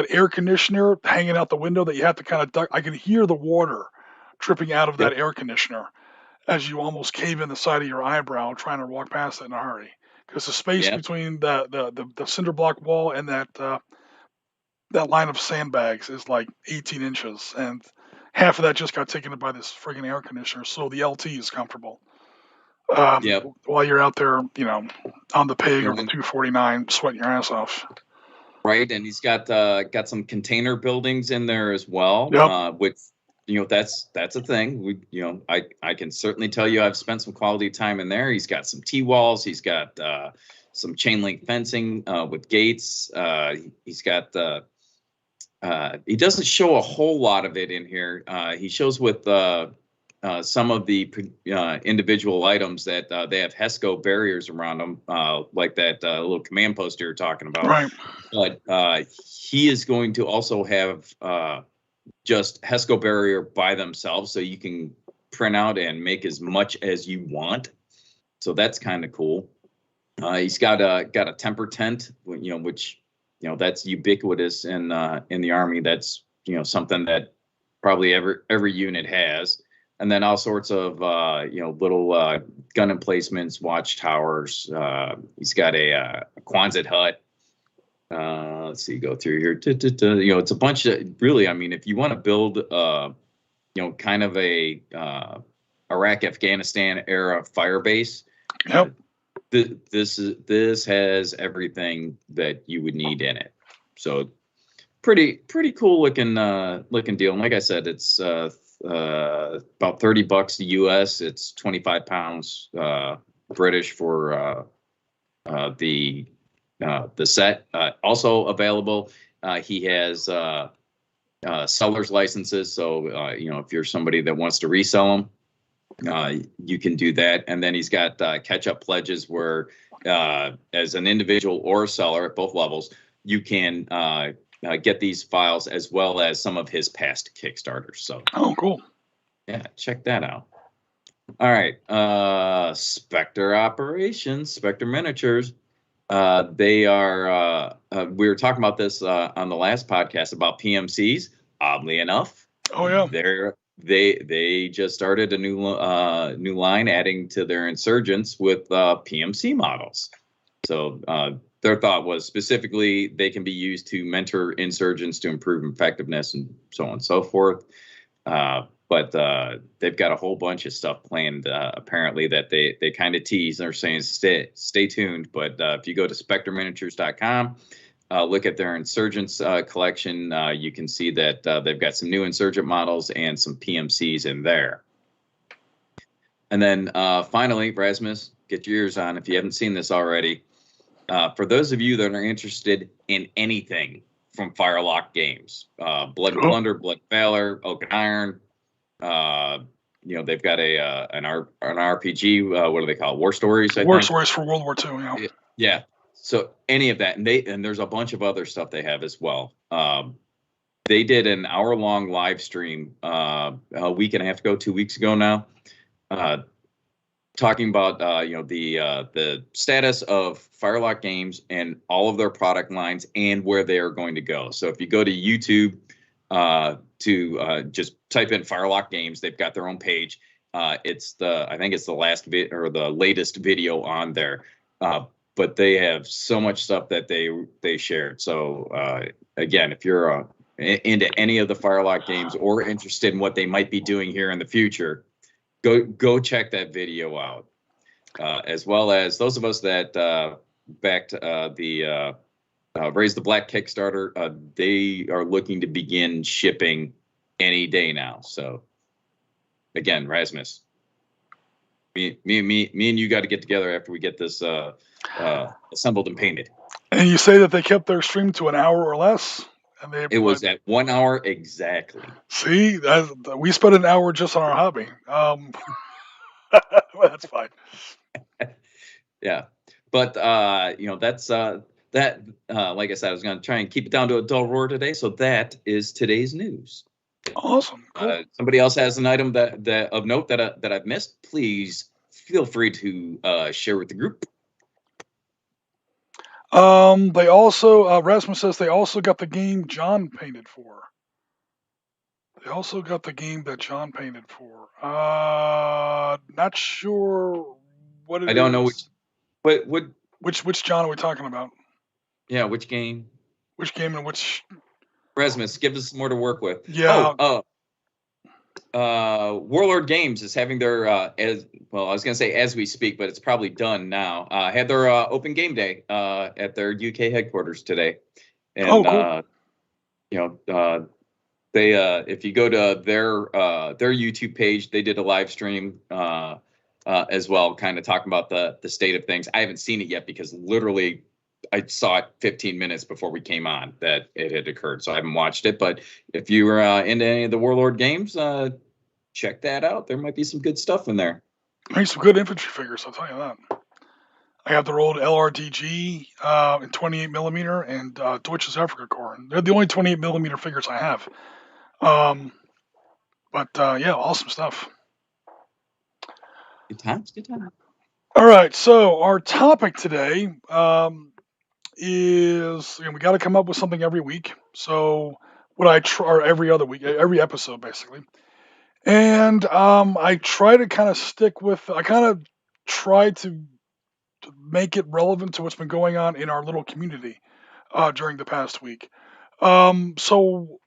air conditioner hanging out the window that you have to kind of duck. I can hear the water dripping out of that air conditioner as you almost cave in the side of your eyebrow trying to walk past it in a hurry. Because the space between the cinder block wall and that line of sandbags is like 18 inches, and half of that just got taken up by this friggin' air conditioner, so the LT is comfortable. While you're out there, on the pig or the 249, sweating your ass off. Right, and he's got some container buildings in there as well, which that's a thing. I can certainly tell you I've spent some quality time in there. He's got some T-walls. He's got some chain link fencing with gates. He's got he doesn't show a whole lot of it in here. He shows with some of the individual items that they have HESCO barriers around them, like that little command post you were talking about. Right. But he is going to also have just HESCO barrier by themselves, so you can print out and make as much as you want. So that's kind of cool. He's got a temper tent, which that's ubiquitous in the Army. That's something that probably every unit has. And then all sorts of little gun emplacements, watchtowers. He's got a Quonset hut. Let's see, go through here. It's a bunch of really. I mean, if you want to build, kind of a Iraq, Afghanistan era fire base. Yep. This has everything that you would need in it. So pretty cool looking deal. And like I said, it's about $30 US. It's 25 pounds British for the set. Also available. He has seller's licenses. So if you're somebody that wants to resell them, you can do that. And then he's got catch-up pledges where as an individual or a seller at both levels, you can get these files as well as some of his past Kickstarters. So cool. Yeah, check that out. All right. Spectre Operations, Spectre Miniatures. They are we were talking about this on the last podcast about PMCs. Oddly enough, they just started a new line adding to their insurgents with PMC models. So their thought was specifically they can be used to mentor insurgents to improve effectiveness and so on and so forth. But they've got a whole bunch of stuff planned, apparently, that they kind of tease. They're saying stay tuned. But if you go to spectreminiatures.com, look at their Insurgents collection, you can see that they've got some new Insurgent models and some PMCs in there. And then finally, Rasmus, get your ears on if you haven't seen this already. For those of you that are interested in anything from Firelock Games, Blood and Plunder, Blood and Valor, Oak and Iron, they've got an RPG. What do they call it? War Stories. War Stories for World War II. Yeah. So any of that, and there's a bunch of other stuff they have as well. They did an hour-long live stream a week and a half ago, 2 weeks ago now, talking about the status of Firelock Games and all of their product lines and where they are going to go. So if you go to YouTube to just type in Firelock Games, they've got their own page. I think it's the last or the latest video on there. But they have so much stuff that they shared. So again, if you're into any of the Firelock games or interested in what they might be doing here in the future, go check that video out. As well as those of us that backed the Raise the Black Kickstarter, they are looking to begin shipping any day now. So again, Rasmus, me and you got to get together after we get this assembled and painted. And you say that they kept their stream to an hour or less? And it was at 1 hour exactly. See, we spent an hour just on our hobby. That's fine. Yeah, but that's that. Like I said, I was going to try and keep it down to a dull roar today. So that is today's news. Awesome. Cool. Somebody else has an item that of note that I've missed. Please feel free to share with the group. They also Rasmus says they also got the game John painted for. They also got the game that John painted for. Not sure what it is. I don't know which John are we talking about? Yeah, which game? Which game and which? Rasmus, give us more to work with. Yeah. Warlord Games is having their I was going to say as we speak, but it's probably done now. Had their open game day at their UK headquarters today, and cool. They if you go to their YouTube page, they did a live stream as well, kind of talking about the state of things. I haven't seen it yet because literally I saw it 15 minutes before we came on that it had occurred, so I haven't watched it. But if you were into any of the Warlord games, check that out. There might be some good stuff in there. There's some good infantry figures, I'll tell you that. I have their old LRDG in 28 millimeter and Deutsches Afrika Corps. They're the only 28 millimeter figures I have. Yeah, awesome stuff. Good times. All right, so our topic today is we got to come up with something every week. So what I try, or every other week, every episode basically, and I try to kind of stick with. I kind of try to make it relevant to what's been going on in our little community during the past week. So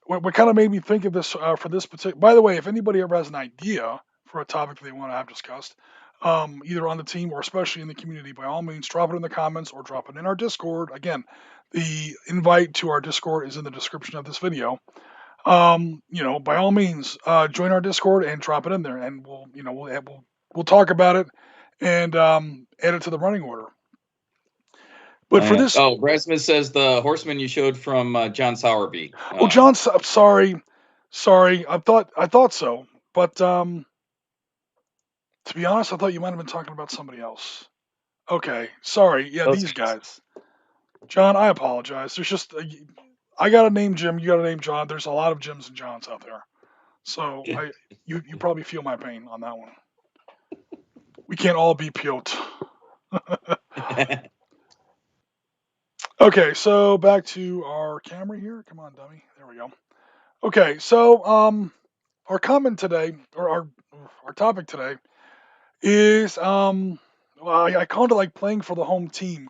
what kind of made me think of this for this particular. By the way, if anybody ever has an idea for a topic they want to have discussed, either on the team or especially in the community, by all means, drop it in the comments or drop it in our Discord. Again, the invite to our Discord is in the description of this video. By all means, join our Discord and drop it in there, and we'll talk about it and add it to the running order. But for this, Rasmus says the horseman you showed from John Sowerby. John, sorry, I thought so, but to be honest, I thought you might have been talking about somebody else. Okay, sorry. Yeah, these guys. John, I apologize. There's just I got to name Jim. You got to name John. There's a lot of Jims and Johns out there, so you probably feel my pain on that one. We can't all be Piotr. Okay, so back to our camera here. Come on, dummy. There we go. Okay, so our comment today, or our topic today, is I called it like playing for the home team ?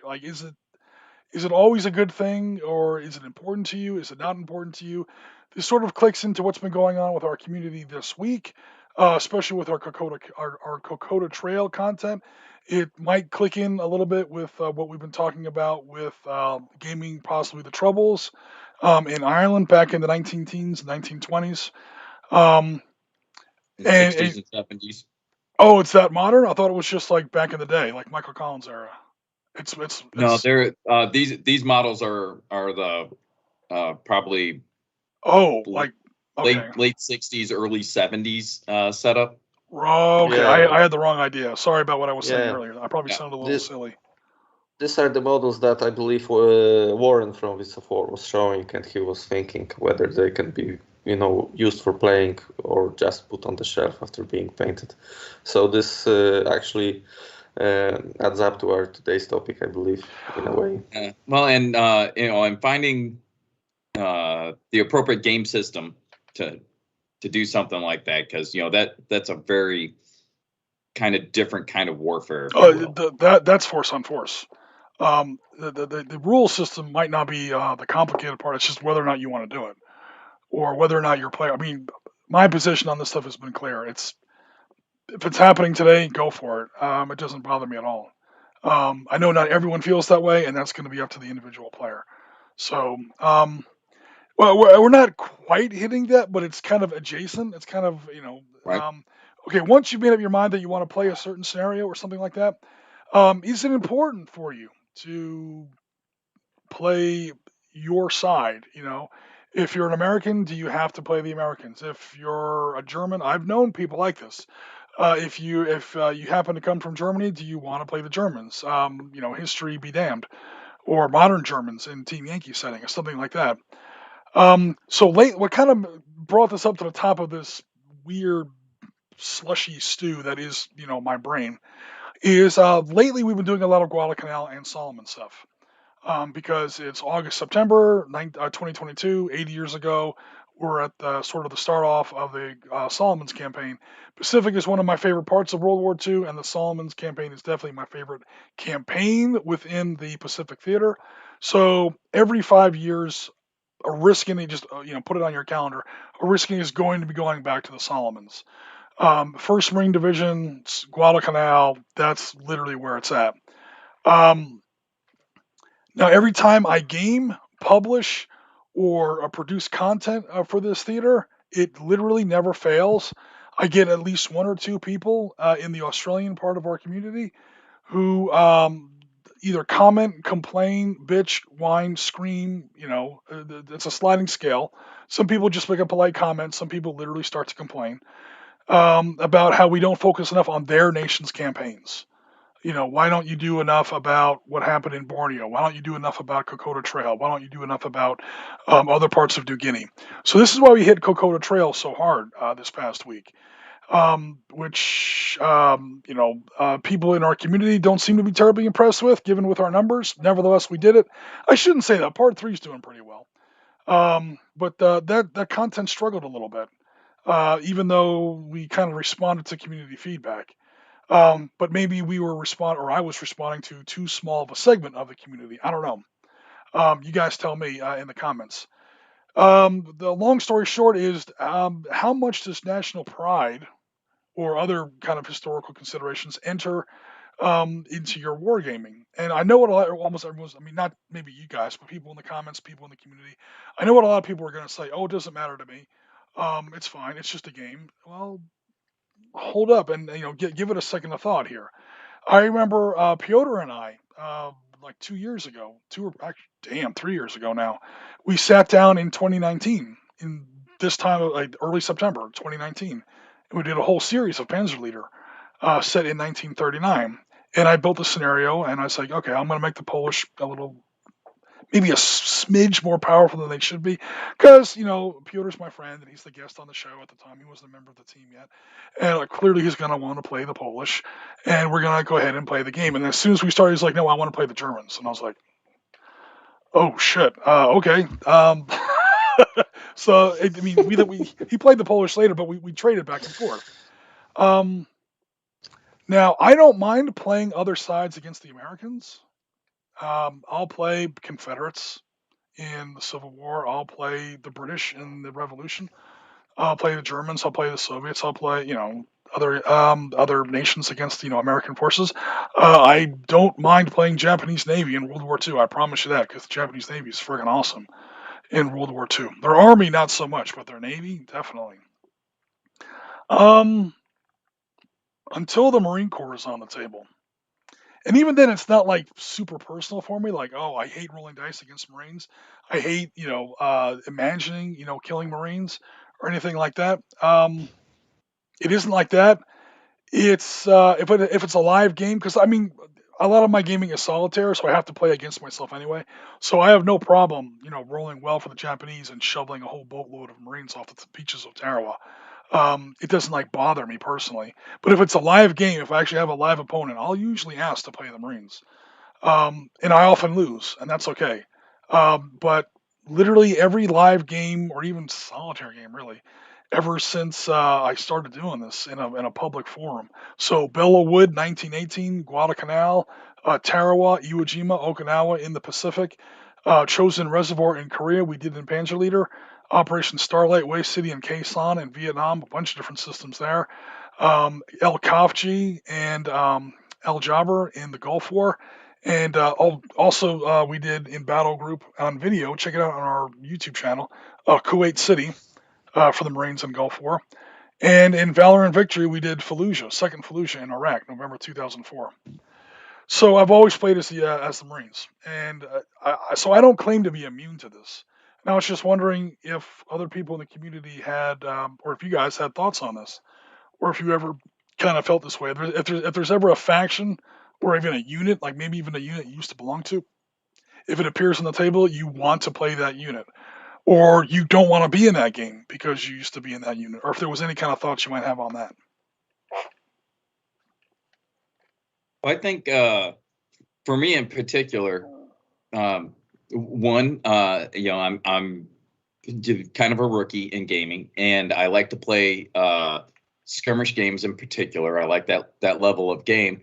Like, is it always a good thing, or is it important to you? Is it not important to you? This sort of clicks into what's been going on with our community this week, especially with our Kokoda Trail content. It might click in a little bit with what we've been talking about with gaming, possibly the troubles in Ireland back in the 19-teens, 1920s. 60s and 70s. Oh, it's that modern? I thought it was just like back in the day, like Michael Collins era. It's no, they're these models are the probably late 60s, early 70s setup. Okay, yeah. I had the wrong idea. Sorry about what I was saying earlier. I probably sounded a little silly. These are the models that I believe Warren from Vis of War was showing, and he was thinking whether they can be, used for playing or just put on the shelf after being painted. So this actually adds up to our today's topic, I believe, in a way. And finding the appropriate game system to do something like that, because that's a very kind of different kind of warfare. That's force on force. The rule system might not be the complicated part. It's just whether or not you want to do it, or whether or not your player. I mean, my position on this stuff has been clear. If it's happening today, go for it. It doesn't bother me at all. I know not everyone feels that way, and that's going to be up to the individual player. So Well, we're not quite hitting that, but it's kind of adjacent. It's kind of, Right. okay, once you've made up your mind that you want to play a certain scenario or something like that, is it important for you to play your side? If you're an American, do you have to play the Americans? If you're a German, I've known people like this. If you happen to come from Germany, do you want to play the Germans? History be damned, or modern Germans in Team Yankee setting, or something like that. So late, what kind of brought this up to the top of this weird slushy stew that is, my brain, is lately we've been doing a lot of Guadalcanal and Solomon stuff. Because it's August, September 2022, 80 years ago. We're at sort of the start off of the Solomons campaign. Pacific is one of my favorite parts of World War II, and the Solomons campaign is definitely my favorite campaign within the Pacific theater. So every 5 years, Oriskany, just put it on your calendar. Oriskany is going to be going back to the Solomons. First Marine Division, Guadalcanal. That's literally where it's at. Um, Now, every time I game, publish, or produce content for this theater, it literally never fails. I get at least one or two people in the Australian part of our community who either comment, complain, bitch, whine, scream. It's a sliding scale. Some people just make a polite comment. Some people literally start to complain about how we don't focus enough on their nation's campaigns. Why don't you do enough about what happened in Borneo? Why don't you do enough about Kokoda Trail? Why don't you do enough about other parts of New Guinea? So this is why we hit Kokoda Trail so hard this past week, which people in our community don't seem to be terribly impressed with, given with our numbers. Nevertheless, we did it. I shouldn't say that. Part 3 is doing pretty well, but that content struggled a little bit, even though we kind of responded to community feedback. But maybe I was responding to too small of a segment of the community. I don't know. You guys tell me in the comments. The long story short is, how much does national pride or other kind of historical considerations enter into your wargaming? And I know what almost everyone's. I mean, not maybe you guys, but people in the comments, people in the community. I know what a lot of people are going to say. Oh, it doesn't matter to me. It's fine. It's just a game. Well, hold up and give it a second of thought here. I remember Piotr and I, like 2 years ago, 3 years ago now, we sat down in 2019, in this time of like early September 2019, and we did a whole series of Panzerleader set in 1939. And I built a scenario, and I was like, okay, I'm going to make the Polish a little, maybe a smidge more powerful than they should be, because Piotr's my friend and he's the guest on the show at the time. He wasn't a member of the team yet, and clearly he's going to want to play the Polish, and we're going to go ahead and play the game. And as soon as we started, he's like, "No, I want to play the Germans," and I was like, "Oh shit, okay." So I mean, he played the Polish later, but we traded back and forth. Um, Now I don't mind playing other sides against the Americans. I'll play Confederates in the Civil War. I'll play the British in the Revolution. I'll play the Germans. I'll play the Soviets. I'll play other nations against American forces. I don't mind playing Japanese Navy in World War II. I promise you that, because the Japanese Navy is friggin' awesome in World War II. Their army not so much, but their navy definitely. Um, until the Marine Corps is on the table. And even then, it's not like super personal for me. Like, oh, I hate rolling dice against Marines. I hate, imagining, killing Marines or anything like that. It isn't like that. It's if it's a live game, because I mean, a lot of my gaming is solitaire, so I have to play against myself anyway. So I have no problem, rolling well for the Japanese and shoveling a whole boatload of Marines off the beaches of Tarawa. It doesn't like bother me personally. But if it's a live game, if I actually have a live opponent, I'll usually ask to play the Marines. And I often lose, and that's okay. But literally every live game, or even solitaire game, really, ever since I started doing this in a public forum. So Bella Wood, 1918, Guadalcanal, Tarawa, Iwo Jima, Okinawa in the Pacific, Chosin Reservoir in Korea. We did in Panzerleader. Operation Starlight, Way City in Quezon in Vietnam. A bunch of different systems there. El Kafji and El Jabber in the Gulf War, And also, we did in battle group on video. Check it out on our YouTube channel, Kuwait City for the Marines in Gulf War. And in Valor and Victory, we did Fallujah, Second Fallujah in Iraq, November 2004. So I've always played as the Marines, and so I don't claim to be immune to this. And I was just wondering if other people in the community had, or if you guys had thoughts on this, or if you ever kind of felt this way. If there's ever a faction or even a unit, like maybe even a unit you used to belong to, if it appears on the table, you want to play that unit, or you don't want to be in that game because you used to be in that unit, or if there was any kind of thoughts you might have on that. I think for me in particular, one, I'm kind of a rookie in gaming, and I like to play skirmish games in particular. I like that level of game,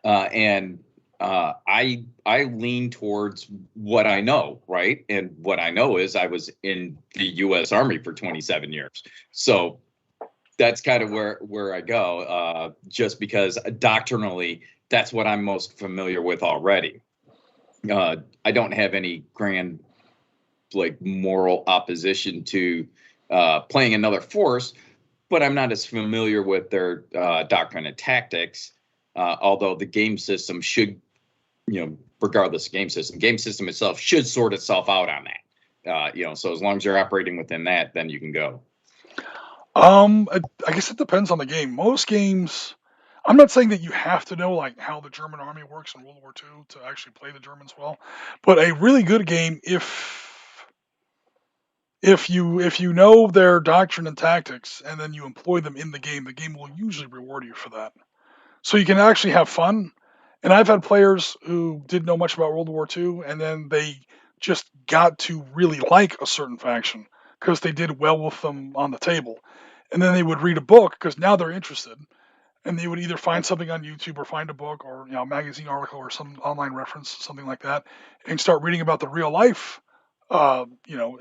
and I lean towards what I know, right? And what I know is I was in the U.S. Army for 27 years, so that's kind of where I go, just because doctrinally that's what I'm most familiar with already. I don't have any grand moral opposition to playing another force, but I'm not as familiar with their doctrine and tactics. Although the game system should, regardless of game system itself should sort itself out on that. So as long as you're operating within that, then you can go. I guess it depends on the game. Most games, I'm not saying that you have to know how the German army works in World War II to actually play the Germans well, but a really good game, if you know their doctrine and tactics and then you employ them in the game will usually reward you for that. So you can actually have fun. And I've had players who didn't know much about World War II, and then they just got to really like a certain faction because they did well with them on the table. And then they would read a book because now they're interested, and they would either find something on YouTube or find a book or a magazine article or some online reference, something like that, and start reading about the real life,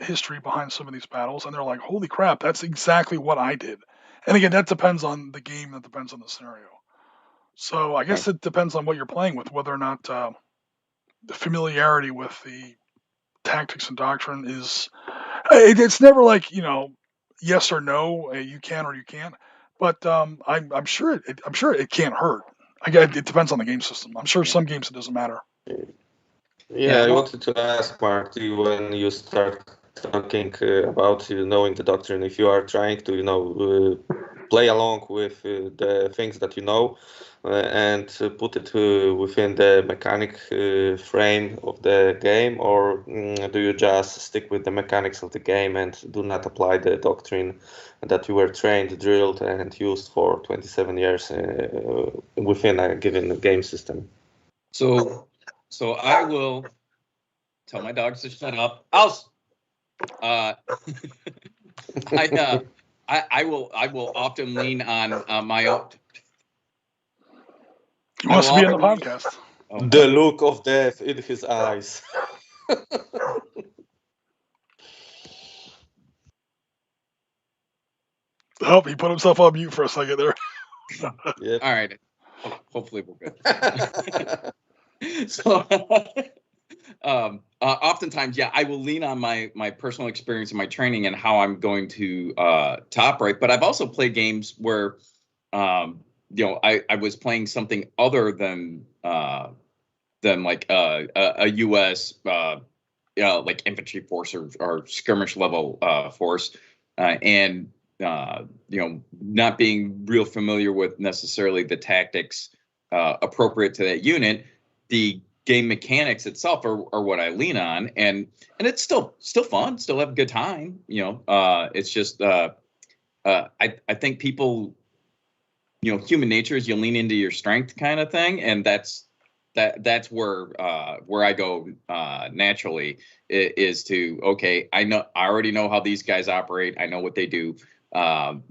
history behind some of these battles, and they're like, "Holy crap, that's exactly what I did." And again, that depends on the game, that depends on the scenario. So I guess it depends on what you're playing with, whether or not the familiarity with the tactics and doctrine is. It's never yes or no, you can or you can't. But I'm sure it can't hurt. It depends on the game system. I'm sure some games it doesn't matter. Yeah, I wanted to ask Marty, when you start talking about knowing the doctrine, if you are trying to play along with the things that you know and put it within the mechanic frame of the game, or do you just stick with the mechanics of the game and do not apply the doctrine that you were trained, drilled, and used for 27 years within a given game system? So I will tell my dogs to shut up. I will often lean on my own. He wants to be on the podcast. The look of death in his eyes. Oh, he put himself on mute for a second there. Yep. All right. Hopefully we're good. So oftentimes, I will lean on my personal experience and my training and how I'm going to operate. But I've also played games where I was playing something other than like a U.S. Like infantry force or skirmish level force, and not being real familiar with necessarily the tactics appropriate to that unit. The game mechanics itself are what I lean on, and it's still fun, still have a good time. It's just I think people, human nature is you lean into your strength kind of thing, and that's where I go naturally is to, okay, I already know how these guys operate. I know what they do. And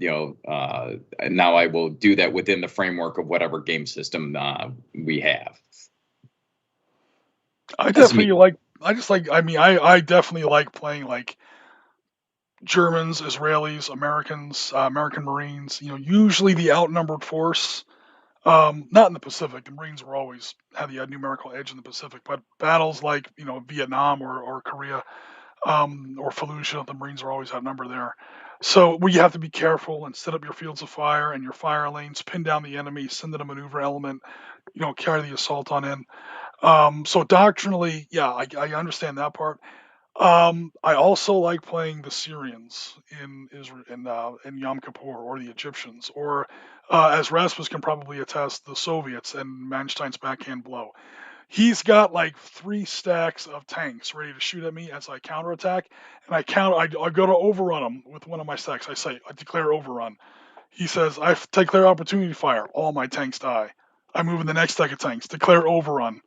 now I will do that within the framework of whatever game system we have. I definitely I definitely like playing like Germans, Israelis, Americans, American Marines. Usually the outnumbered force. Not in the Pacific. The Marines were always had the numerical edge in the Pacific, but battles like Vietnam or Korea or Fallujah, the Marines are always outnumbered there. So we have to be careful and set up your fields of fire and your fire lanes, pin down the enemy, send in a maneuver element, carry the assault on in. So doctrinally, yeah, I understand that part. I also like playing the Syrians in Israel in Yom Kippur, or the Egyptians, or as Rasmus can probably attest, the Soviets and Manstein's backhand blow. He's got like 3 stacks of tanks ready to shoot at me as I counterattack, and I go to overrun him with one of my stacks. I declare overrun. He says I declare opportunity fire. All my tanks die. I move in the next stack of tanks. Declare overrun.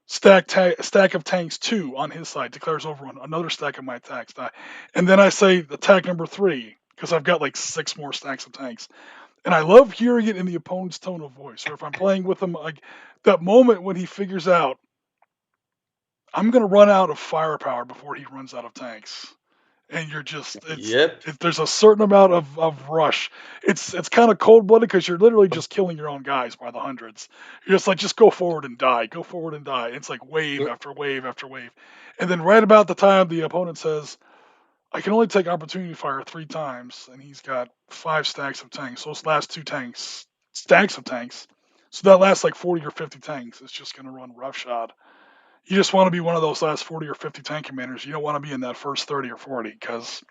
Stack of tanks 2 on his side declares overrun. Another stack of my tanks die, and then I say attack number 3 because I've got like 6 more stacks of tanks. And I love hearing it in the opponent's tone of voice, or if I'm playing with him, like that moment when he figures out I'm going to run out of firepower before he runs out of tanks. And you're just, Yep. there's a certain amount of rush. It's kind of cold blooded because you're literally just killing your own guys by the hundreds. You're just like, just go forward and die, go forward and die. It's like wave after wave after wave. And then right about the time the opponent says, I can only take opportunity fire 3 times, and he's got 5 stacks of tanks. Those last 2 tanks, stacks of tanks. So that last like 40 or 50 tanks is just going to run roughshod. You just want to be one of those last 40 or 50 tank commanders. You don't want to be in that first 30 or 40 because.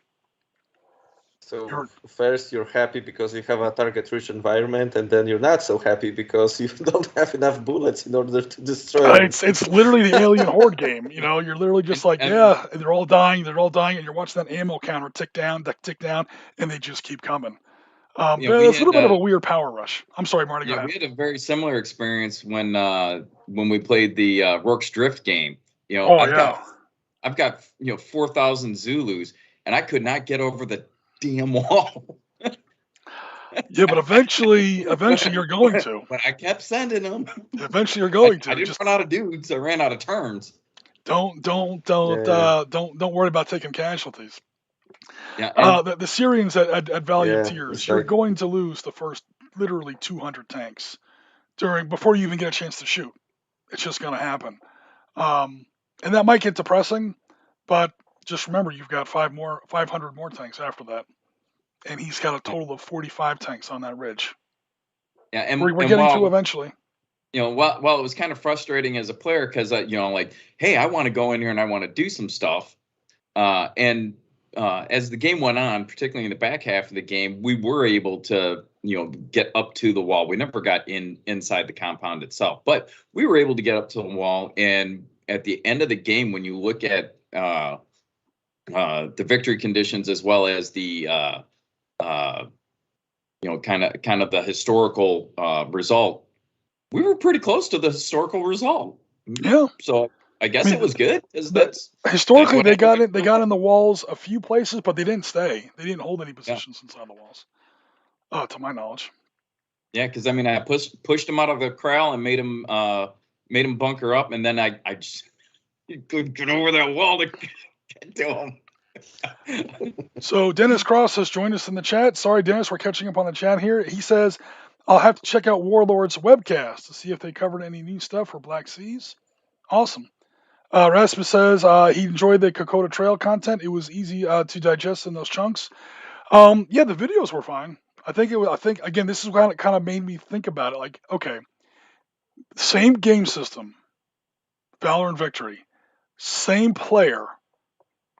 So first you're happy because you have a target-rich environment, and then you're not so happy because you don't have enough bullets in order to destroy them. It's literally the alien horde game. You're literally just like, yeah, they're all dying, and you're watching that ammo counter tick down, and they just keep coming. It's a little bit of a weird power rush. I'm sorry, Marty. Go ahead. We had a very similar experience when we played the Rourke's Drift game. I've got 4,000 Zulus, and I could not get over the damn wall. Yeah, but eventually you're going to. But I kept sending them. Eventually you're going to. I didn't run out of dudes. I ran out of turns. Don't worry about taking casualties. Yeah. The Syrians at Valiant Tiers, you're going to lose the first literally 200 tanks before you even get a chance to shoot. It's just going to happen. And that might get depressing, but just remember you've got 500 more tanks after that, and he's got a total of 45 tanks on that ridge. Yeah, and we're getting to eventually. Well, it was kind of frustrating as a player because hey, I want to go in here and I want to do some stuff, and as the game went on, particularly in the back half of the game, we were able to get up to the wall. We never got inside the compound itself, but we were able to get up to the wall. And at the end of the game, when you look at the victory conditions as well as the kind of the historical result, we were pretty close to the historical result. Yeah. So I guess it was good. Historically, they got in the walls a few places, but they didn't stay. They didn't hold any positions inside the walls, to my knowledge. Yeah, because I pushed him out of the corral and made him bunker up, and then I just couldn't get over that wall to get to him. So Dennis Cross has joined us in the chat. Sorry, Dennis, we're catching up on the chat here. He says, I'll have to check out Warlord's webcast to see if they covered any new stuff for Black Seas. Awesome. Rasmus says he enjoyed the Kokoda Trail content. It was easy to digest in those chunks. The videos were fine. I think again, this is what kind of made me think about it. Like, okay, same game system, Valor and Victory, same player,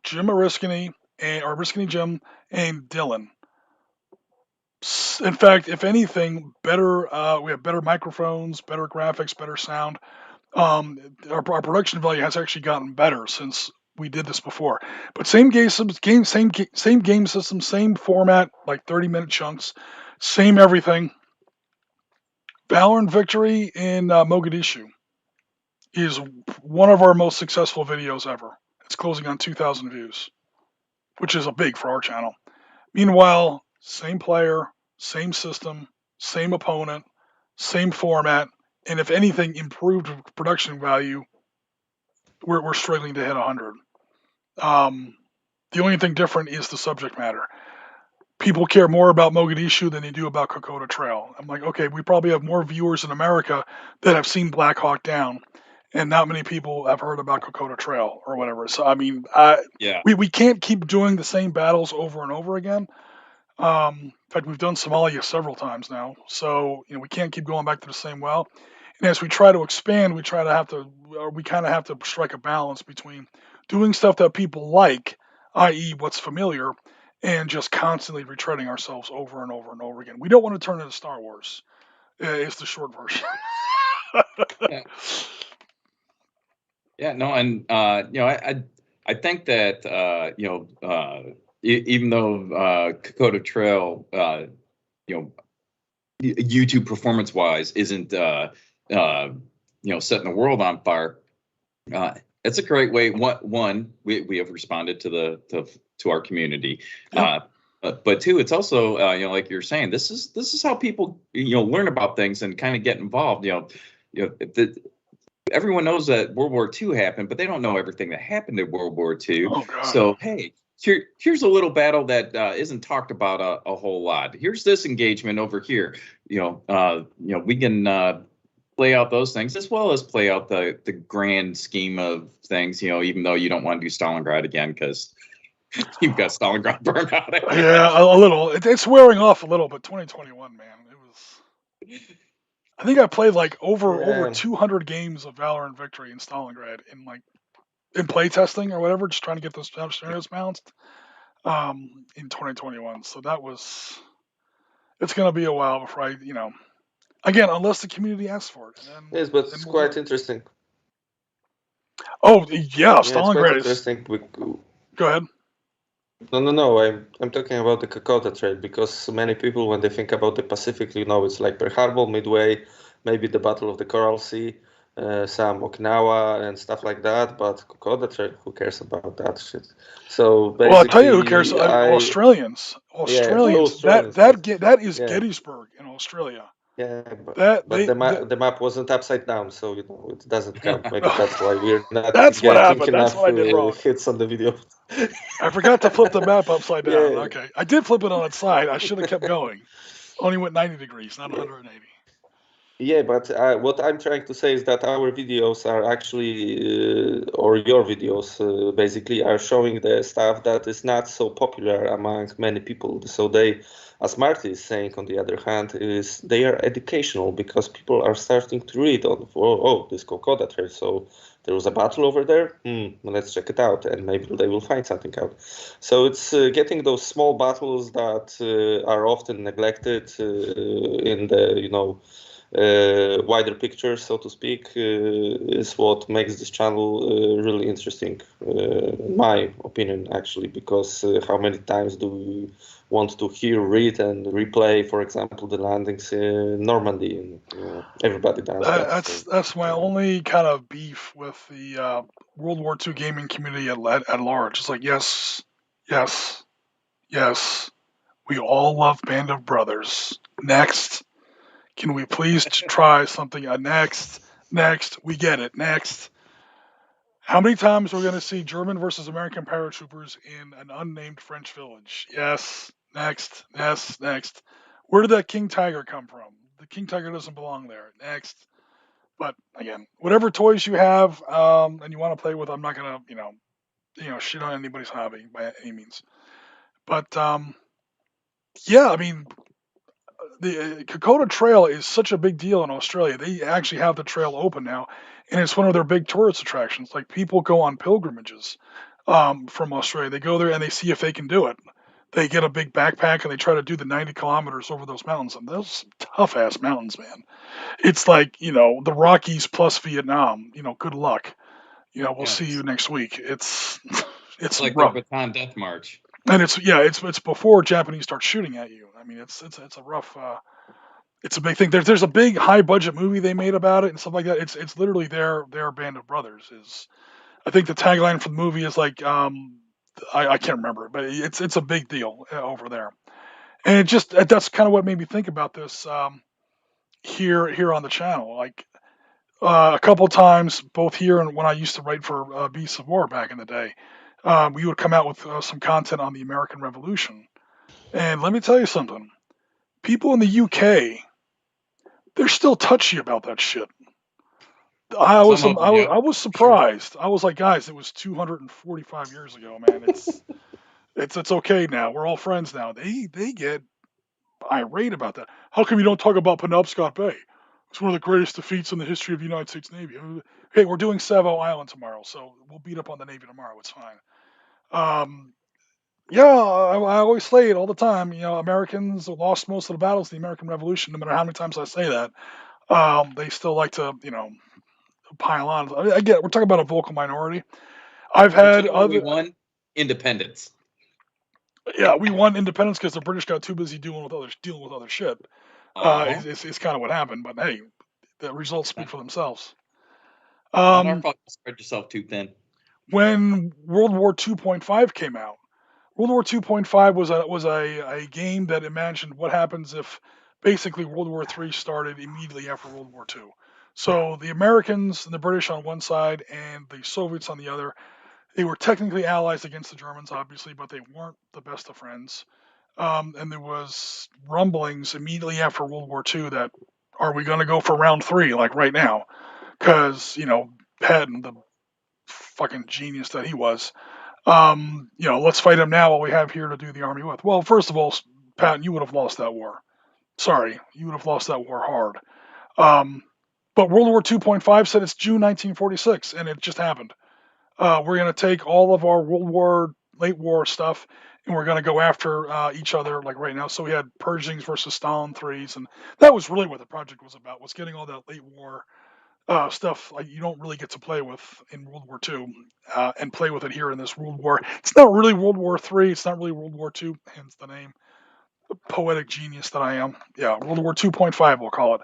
Jim Oriskany Oriskany Jim and Dylan. In fact, if anything, better. We have better microphones, better graphics, better sound. Our production value has actually gotten better since we did this before. But same game system, same format, like 30-minute chunks, same everything. Valor and Victory in Mogadishu is one of our most successful videos ever. It's closing on 2,000 views, which is a big for our channel. Meanwhile, same player, same system, same opponent, same format, and if anything, improved production value. We're struggling to hit 100. The only thing different is the subject matter. people care more about Mogadishu than they do about Kokoda Trail. I'm like, okay, we probably have more viewers in America that have seen Black Hawk Down, and not many people have heard about Kokoda Trail or whatever. So I mean, Yeah. we can't keep doing the same battles over and over again. In fact, we've done Somalia several times now, so we can't keep going back to the same well. And as we try to expand, we kind of have to strike a balance between doing stuff that people like, i.e., what's familiar, and just constantly retreading ourselves over and over and over again. We don't want to turn into Star Wars. Is the short version. Yeah. Yeah, no, and I think that even though Kokoda Trail, YouTube performance wise isn't setting the world on fire. It's a great way. One, we have responded to our community. Yep. But two, it's also like you're saying, this is how people learn about things and kind of get involved. Everyone knows that World War II happened, but they don't know everything that happened in World War II. Oh, God. So hey, here's a little battle that isn't talked about a whole lot. Here's this engagement over here. We can play out those things as well as play out the grand scheme of things. Even though you don't want to do Stalingrad again because you've got Stalingrad burned out. Yeah, a little. It's wearing off a little, but 2021, man, it was. I think I played like over 200 games of Valor and Victory in Stalingrad in play testing or whatever, just trying to get those scenarios bounced in 2021. So it's going to be a while before again, unless the community asks for it. Yes, but it's quite interesting. Oh yeah, Stalingrad is interesting. Go ahead. No. I'm talking about the Kokoda Trail because many people, when they think about the Pacific, it's like Pearl Harbor, Midway, maybe the Battle of the Coral Sea, some Okinawa and stuff like that. But Kokoda Trail, who cares about that shit? So basically, well, I'll tell you who cares. Australians. That is Gettysburg in Australia. Yeah, but the map wasn't upside down, so it doesn't count. Maybe that's why we're not that's what happened. That's what I did wrong. Hits on the video. I forgot to flip the map upside down. Yeah. Okay, I did flip it on its side. I should have kept going. Only went 90 degrees, not 180. Yeah, but what I'm trying to say is that our videos are actually, or your videos basically, are showing the stuff that is not so popular among many people. So they, as Marty is saying, on the other hand, they are educational because people are starting to read on, this Kokoda Trail. So there was a battle over there. Let's check it out, and maybe they will find something out. So it's getting those small battles that are often neglected in the wider picture, so to speak, is what makes this channel really interesting, in my opinion, actually, because how many times do we want to read, and replay, for example, the landings in Normandy, and everybody does That's my only kind of beef with the World War II gaming community at large. It's like, yes, we all love Band of Brothers. Next. Can we please try something? Next, we get it. Next. How many times are we going to see German versus American paratroopers in an unnamed French village? Yes. Next. Where did that King Tiger come from? The King Tiger doesn't belong there. Next. But again, whatever toys you have and you want to play with, I'm not going to, shit on anybody's hobby by any means. But yeah, I mean, the Kokoda Trail is such a big deal in Australia. They actually have the trail open now, and it's one of their big tourist attractions. Like people go on pilgrimages from Australia. They go there and they see if they can do it. They get a big backpack and they try to do the 90 kilometers over those mountains. And those tough ass mountains, man. It's like, the Rockies plus Vietnam. Good luck. We'll see you next week. It's like rough. the Bataan Death March. And it's before Japanese start shooting at you. I mean, it's a rough. It's a big thing. There's a big high budget movie they made about it and stuff like that. It's literally their Band of Brothers. I think the tagline for the movie is like I can't remember, but it's a big deal over there. And that's kind of what made me think about this here on the channel. Like a couple times, both here and when I used to write for Beasts of War back in the day. We would come out with some content on the American Revolution, And let me tell you something. People in the UK, they're still touchy about that shit. I was Some of them, yeah, I was sure. surprised. I was like, guys, it was 245 years ago, man. It's okay now. We're all friends now. They get irate about that. How come you don't talk about Penobscot Bay? It's one of the greatest defeats in the history of the United States Navy. Hey, we're doing Savo Island tomorrow, so we'll beat up on the Navy tomorrow. It's fine. Um, yeah, I always say it all the time. Americans lost most of the battles in the American Revolution. No matter how many times I say that, they still like to, pile on. I get it. We're talking about a vocal minority. I've I'll tell had you what we other, won: independence. yeah, we won independence because the British got too busy dealing with other shit. Uh-huh. Is kind of what happened. But hey, the results speak Not, for themselves. not our Um, fault. You spread yourself too thin. when World War 2.5 came out, World War 2.5 was a game that imagined what happens if basically World War 3 started immediately after World War 2. So the Americans and the British on one side and the Soviets on the other, they were technically allies against the Germans, obviously, but they weren't the best of friends. And there was rumblings immediately after World War II that are we going to go for round three like right now? Because Patton, the fucking genius that he was, let's fight him now while we have here to do the army with. Well, first of all, Patton, you would have lost that war. Sorry, you would have lost that war hard. Um, but World War 2.5 said it's June 1946, and it just happened. We're going to take all of our late war stuff, and we're going to go after each other like right now. So we had Pershings versus Stalin threes, and that was really what the project was about, was getting all that late war stuff like you don't really get to play with in World War II, and play with it here in this World War. It's not really World War III. It's not really World War II, hence the name. Poetic genius that I am. Yeah, World War 2.5, we'll call it.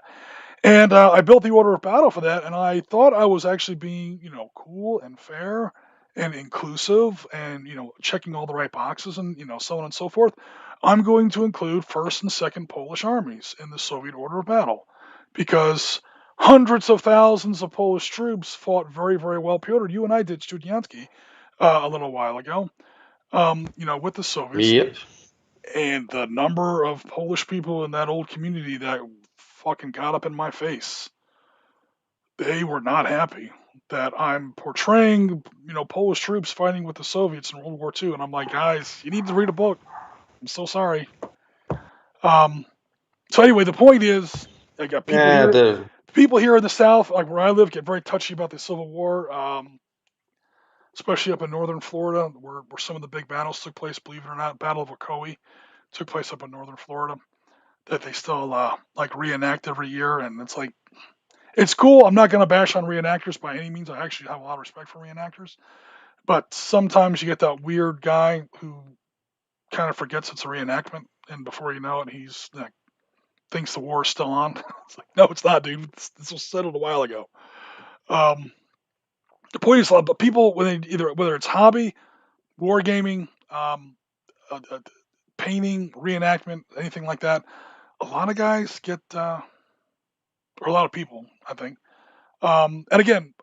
And I built the order of battle for that, and I thought I was actually being, cool and fair and inclusive and, checking all the right boxes and, so on and so forth. I'm going to include first and second Polish armies in the Soviet order of battle because hundreds of thousands of Polish troops fought very, very well. Piotr, you and I did Studianski a little while ago, with the Soviets. Yep. And the number of Polish people in that old community that fucking got up in my face, they were not happy that I'm portraying, Polish troops fighting with the Soviets in World War II. And I'm like, guys, you need to read a book. I'm so sorry. Um, so anyway, the point is, I got people Yeah, here. People here in the South, like where I live, get very touchy about the Civil War, especially up in northern Florida, where some of the big battles took place. Believe it or not, Battle of Ocoee took place up in northern Florida. That they still like reenact every year, and it's like it's cool. I'm not going to bash on reenactors by any means. I actually have a lot of respect for reenactors, but sometimes you get that weird guy who kind of forgets it's a reenactment, and before you know it, he's like, thinks the war is still on. It's like, no, it's not, dude. This was settled a while ago. Um, the point is, but people when they either whether it's hobby, wargaming, painting, reenactment, anything like that, a lot of guys get, or a lot of people, I think. And again,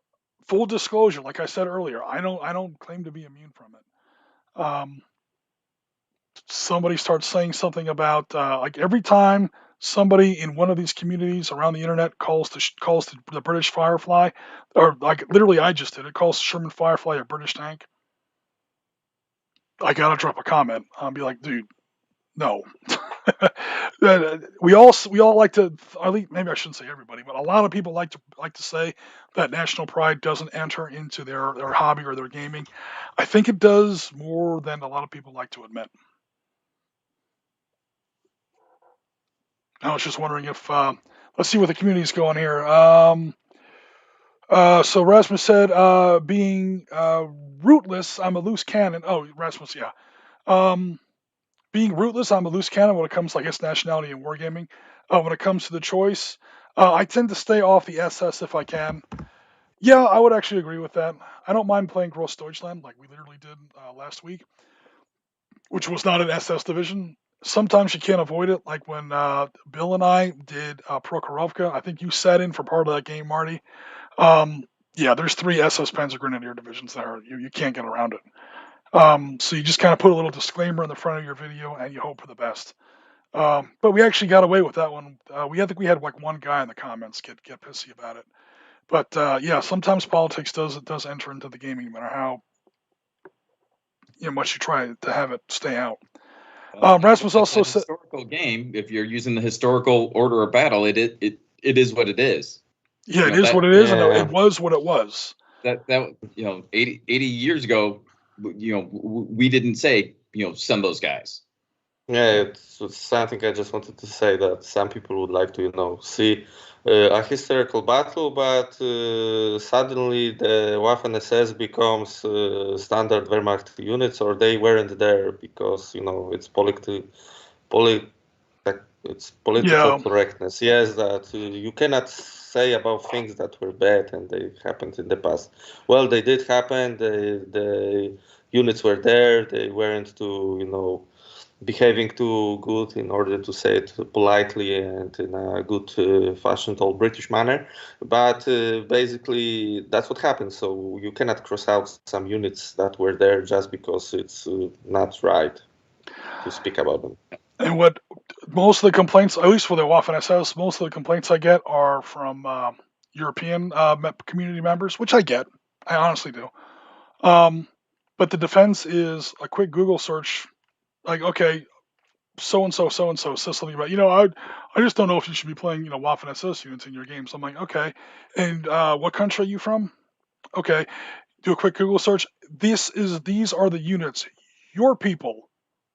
full disclosure, like I said earlier, I don't claim to be immune from it. Somebody starts saying something about like every time somebody in one of these communities around the internet calls the British Firefly, or like literally I just did it, calls Sherman Firefly a British tank. I gotta drop a comment. I'll be like, dude, no. We all like to. Maybe I shouldn't say everybody, but a lot of people like to say that national pride doesn't enter into their hobby or their gaming. I think it does more than a lot of people like to admit. I was just wondering if let's see what the community's going here. So Rasmus said, being rootless, I'm a loose cannon. Oh, Rasmus, yeah. Um, being rootless, I'm a loose cannon when it comes to, I guess, nationality and wargaming. When it comes to the choice, I tend to stay off the SS if I can. Yeah, I would actually agree with that. I don't mind playing Grossdeutschland like we literally did last week, which was not an SS division. Sometimes you can't avoid it, like when Bill and I did Prokhorovka. I think you sat in for part of that game, Marty. Um, yeah, there's three SS Panzer Grenadier divisions there. You can't get around it. So you just kind of put a little disclaimer in the front of your video and you hope for the best. But we actually got away with that one. I think we had like one guy in the comments get pissy about it. But yeah, sometimes politics does enter into the gaming, no matter how much you try to have it stay out. Rasmus also said, historical game. If you're using the historical order of battle, it is what it is. Yeah, it is what it is, and it was what it was. That 80 years ago, we didn't say send those guys. Yeah, it's something I just wanted to say, that some people would like to see a historical battle, but suddenly the Waffen-SS becomes standard Wehrmacht units, or they weren't there because it's political correctness. Yes, that you cannot say about things that were bad and they happened in the past. Well, they did happen. The units were there. They weren't behaving too good, in order to say it politely and in a good fashioned old British manner. But basically, that's what happened. So you cannot cross out some units that were there just because it's not right to speak about them. And what most of the complaints, at least for the Waffen-SS, most of the complaints I get are from European community members, which I get. I honestly do. But the defense is a quick Google search. Like, okay, so and so says something about, I just don't know if you should be playing, Waffen SS units in your games. I'm like, okay, and what country are you from? Okay, do a quick Google search. These are the units your people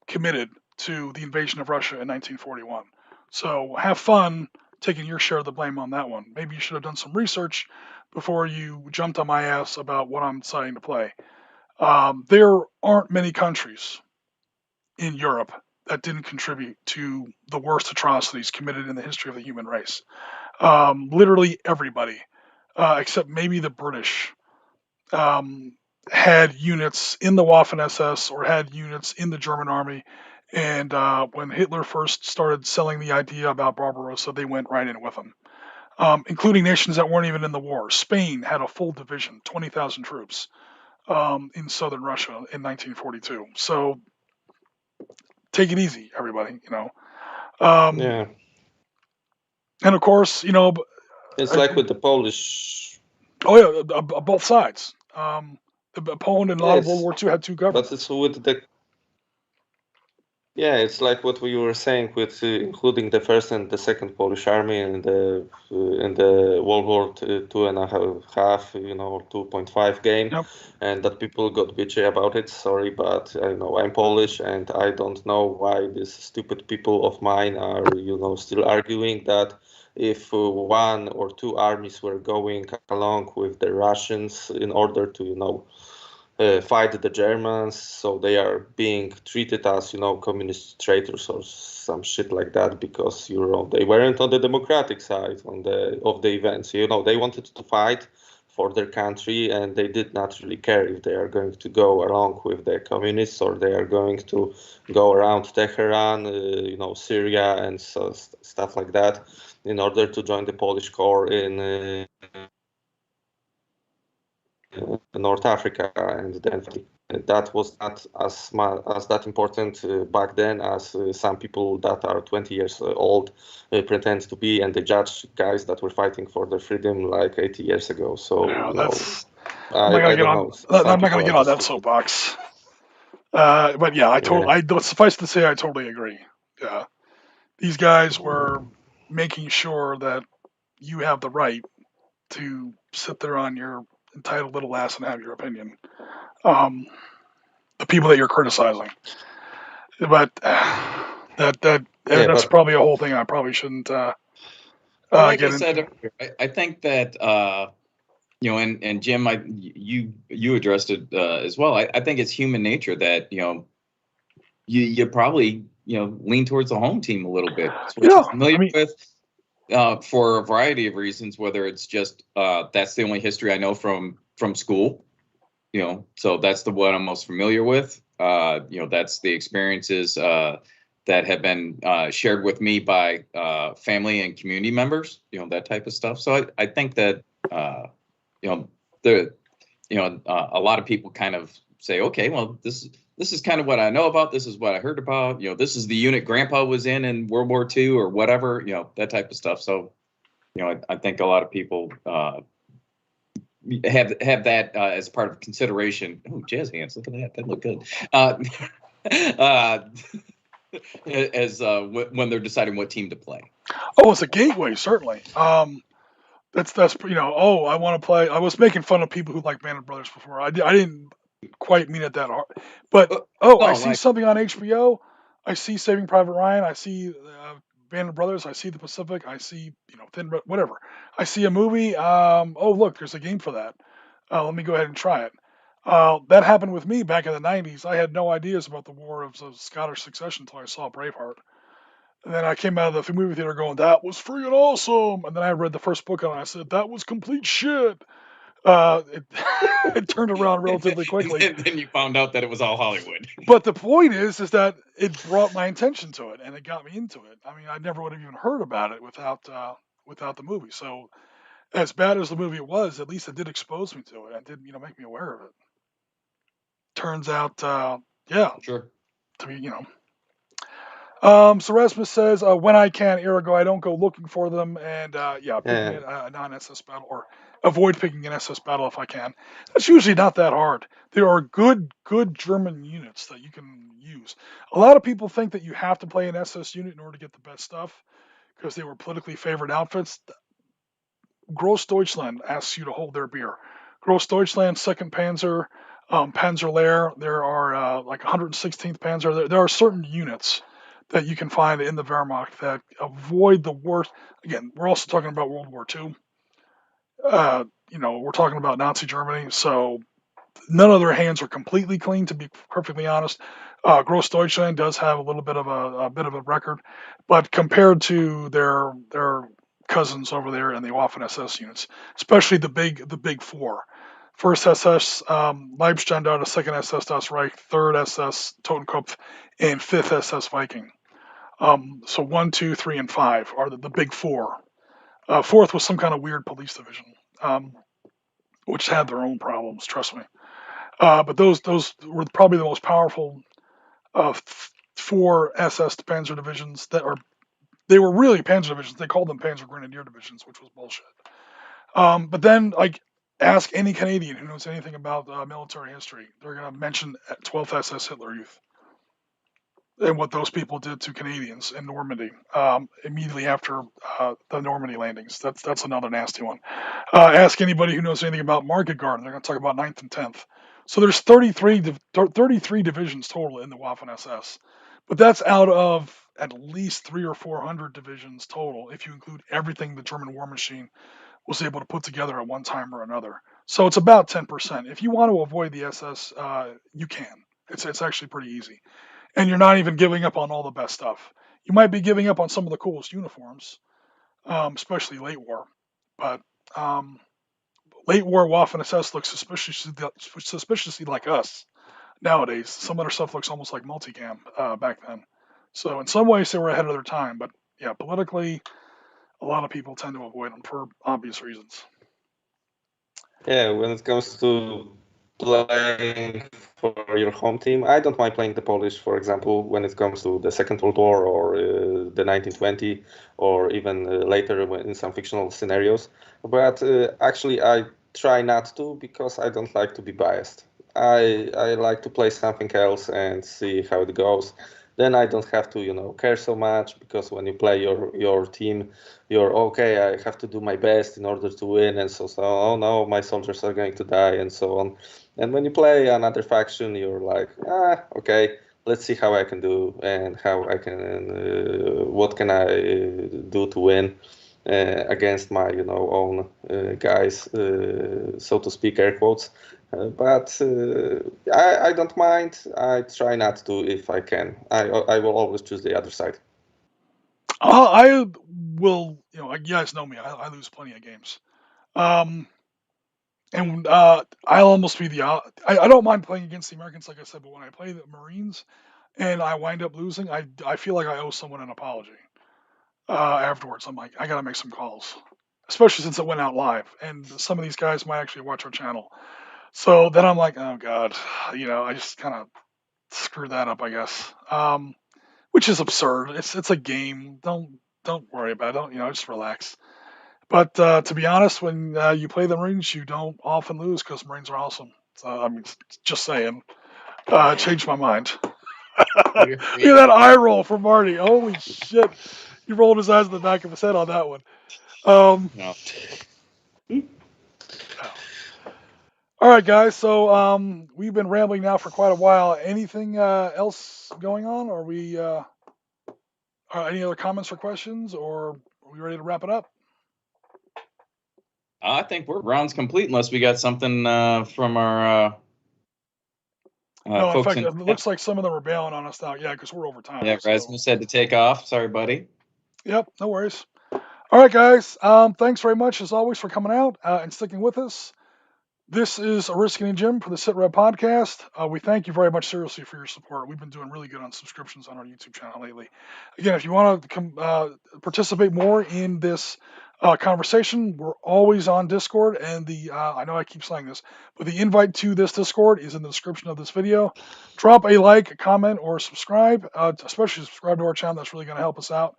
committed to the invasion of Russia in 1941. So have fun taking your share of the blame on that one. Maybe you should have done some research before you jumped on my ass about what I'm deciding to play. There aren't many countries in Europe that didn't contribute to the worst atrocities committed in the history of the human race. Literally everybody, except maybe the British, had units in the Waffen-SS or had units in the German army. And when Hitler first started selling the idea about Barbarossa, they went right in with him, including nations that weren't even in the war. Spain had a full division, 20,000 troops, in southern Russia in 1942. So take it easy, everybody. Yeah. And of course, it's like with the Polish. Oh yeah, both sides. Poland in a lot of World War II had two governments. But it's with the. Yeah, it's like what we were saying with including the first and the second Polish army in the World War II and a half, or 2.5 game, Yep. And that people got bitchy about it. Sorry, but I know I'm Polish, and I don't know why these stupid people of mine are, still arguing that if one or two armies were going along with the Russians in order to, fight the Germans, so they are being treated as communist traitors or some shit like that, because they weren't on the democratic side of the events. They wanted to fight for their country, and they did not really care if they are going to go along with the communists or they are going to go around Tehran, Syria and stuff like that, in order to join the Polish Corps in North Africa. And then that was not as that important back then as some people that are 20 years old pretend to be, and they judge guys that were fighting for their freedom like 80 years ago. So I'm not going to get on that soapbox. But yeah, suffice to say, I totally agree. Yeah, these guys were making sure that you have the right to sit there on your entitled little ass and have your opinion. The people that you're criticizing, but that's probably a whole thing I probably shouldn't like get I said, I think that and Jim, you addressed it as well. I think it's human nature that you probably lean towards the home team a little bit. It's what you're familiar with, for a variety of reasons. Whether it's just that's the only history I know from school, so that's the one I'm most familiar with. That's the experiences that have been shared with me by family and community members. That type of stuff. So I think that a lot of people kind of say, okay, well, this is kind of what I know about. This is what I heard about. This is the unit Grandpa was in World War II or whatever. That type of stuff. So, I think a lot of people have that as part of consideration. Oh, jazz hands! Look at that. That look good. As when they're deciding what team to play. Oh, it's a gateway, certainly. That's Oh, I want to play. I was making fun of people who like Band of Brothers before. I didn't quite mean it that hard, but I see something on HBO. I see Saving Private Ryan. I see Band of Brothers. I see The Pacific. I see Thin Red, whatever. I see a movie. Oh, look, there's a game for that. Let me go ahead and try it. That happened with me back in the '90s. I had no ideas about the War of Scottish Succession until I saw Braveheart. And then I came out of the movie theater going, "That was freaking awesome!" And then I read the first book on it. And I said, "That was complete shit." It, it turned around relatively quickly. And then you found out that it was all Hollywood. But the point is that it brought my attention to it and it got me into it. I mean, I never would have even heard about it without the movie. So as bad as the movie was, at least it did expose me to it and did make me aware of it. Turns out, Sure. to be So Rasmus says, when I can, ergo, I don't go looking for them, and picking a non-SS battle, or avoid picking an SS battle if I can. That's usually not that hard. There are good German units that you can use. A lot of people think that you have to play an SS unit in order to get the best stuff, because they were politically favored outfits. Gross Deutschland asks you to hold their beer. Gross Deutschland, 2nd Panzer, Panzerlehr, there are like 116th Panzer. There are certain units that you can find in the Wehrmacht that avoid the worst. Again, we're also talking about World War II. We're talking about Nazi Germany, so none of their hands are completely clean, to be perfectly honest. Gross Deutschland does have a little bit of a record, but compared to their cousins over there in the Waffen SS units, especially the big four. First SS Leibstandarte, 2nd SS Das Reich, 3rd SS Totenkopf, and 5th SS Viking. So 1, 2, 3, and 5 are the big four. 4th was some kind of weird police division, which had their own problems, trust me. But those were probably the most powerful of 4 SS Panzer divisions they were really Panzer divisions. They called them Panzer Grenadier divisions, which was bullshit. But then, ask any Canadian who knows anything about military history. They're going to mention 12th SS Hitler Youth and what those people did to Canadians in Normandy immediately after the Normandy landings. That's another nasty one. Ask anybody who knows anything about Market Garden. They're going to talk about 9th and 10th. So there's 33 divisions total in the Waffen SS. But that's out of at least 300 or 400 divisions total, if you include everything the German war machine was able to put together at one time or another. So it's about 10%. If you want to avoid the SS, you can. It's actually pretty easy. And you're not even giving up on all the best stuff. You might be giving up on some of the coolest uniforms, especially late war. But late war Waffen SS looks suspiciously like us nowadays. Some of their stuff looks almost like multicam back then. So in some ways they were ahead of their time. But yeah, politically, a lot of people tend to avoid them for obvious reasons. Yeah, when it comes to playing for your home team, I don't mind playing the Polish, for example, when it comes to the Second World War or the 1920, or even later in some fictional scenarios. But actually, I try not to, because I don't like to be biased. I like to play something else and see how it goes. Then I don't have to, care so much, because when you play your team, you're okay. I have to do my best in order to win, and so oh no, my soldiers are going to die, and so on. And when you play another faction, you're like, okay, let's see how I can do and how I can, what can I do to win against my, own guys, so to speak, air quotes. But I don't mind. I try not to if I can. I will always choose the other side. I will, you guys know me. I lose plenty of games. And I'll almost be I don't mind playing against the Americans, like I said, but when I play the Marines and I wind up losing, I feel like I owe someone an apology afterwards. I'm like, I got to make some calls, especially since it went out live. And some of these guys might actually watch our channel. So then I'm like, oh God, I just kind of screwed that up, I guess. Which is absurd. It's a game. Don't worry about it. Don't just relax. But to be honest, when you play the Marines, you don't often lose because Marines are awesome. So I mean, just saying. Changed my mind. Look at that eye roll from Marty. Holy shit! He rolled his eyes in the back of his head on that one. No. All right, guys. So we've been rambling now for quite a while. Anything else going on? Are we? Any other comments or questions, or are we ready to wrap it up? I think we're rounds complete unless we got something from our No, in folks fact, in. it looks like some of them are bailing on us now. Yeah, because we're over time. Yeah, Rasmus had to take off. Sorry, buddy. Yep, no worries. All right, guys. Thanks very much, as always, for coming out and sticking with us. This is Oriskany Jim for the Sitrep Podcast. We thank you very much, seriously, for your support. We've been doing really good on subscriptions on our YouTube channel lately. Again, if you want to participate more in this conversation, we're always on Discord, and I know I keep saying this, but the invite to this Discord is in the description of this video. Drop a like, a comment, or subscribe, especially subscribe to our channel. That's really going to help us out.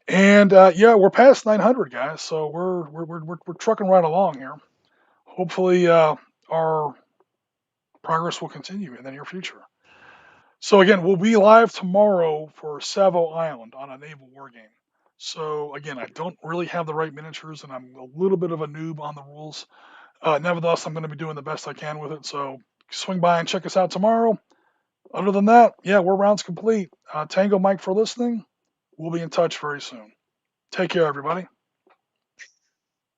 And yeah, we're past 900, guys, so we're trucking right along here. Hopefully, our progress will continue in the near future. So again, we'll be live tomorrow for Savo Island on a naval war game. So again, I don't really have the right miniatures, and I'm a little bit of a noob on the rules. Nevertheless, I'm going to be doing the best I can with it. So swing by and check us out tomorrow. Other than that, yeah, we're rounds complete. Tango Mike for listening. We'll be in touch very soon. Take care, everybody.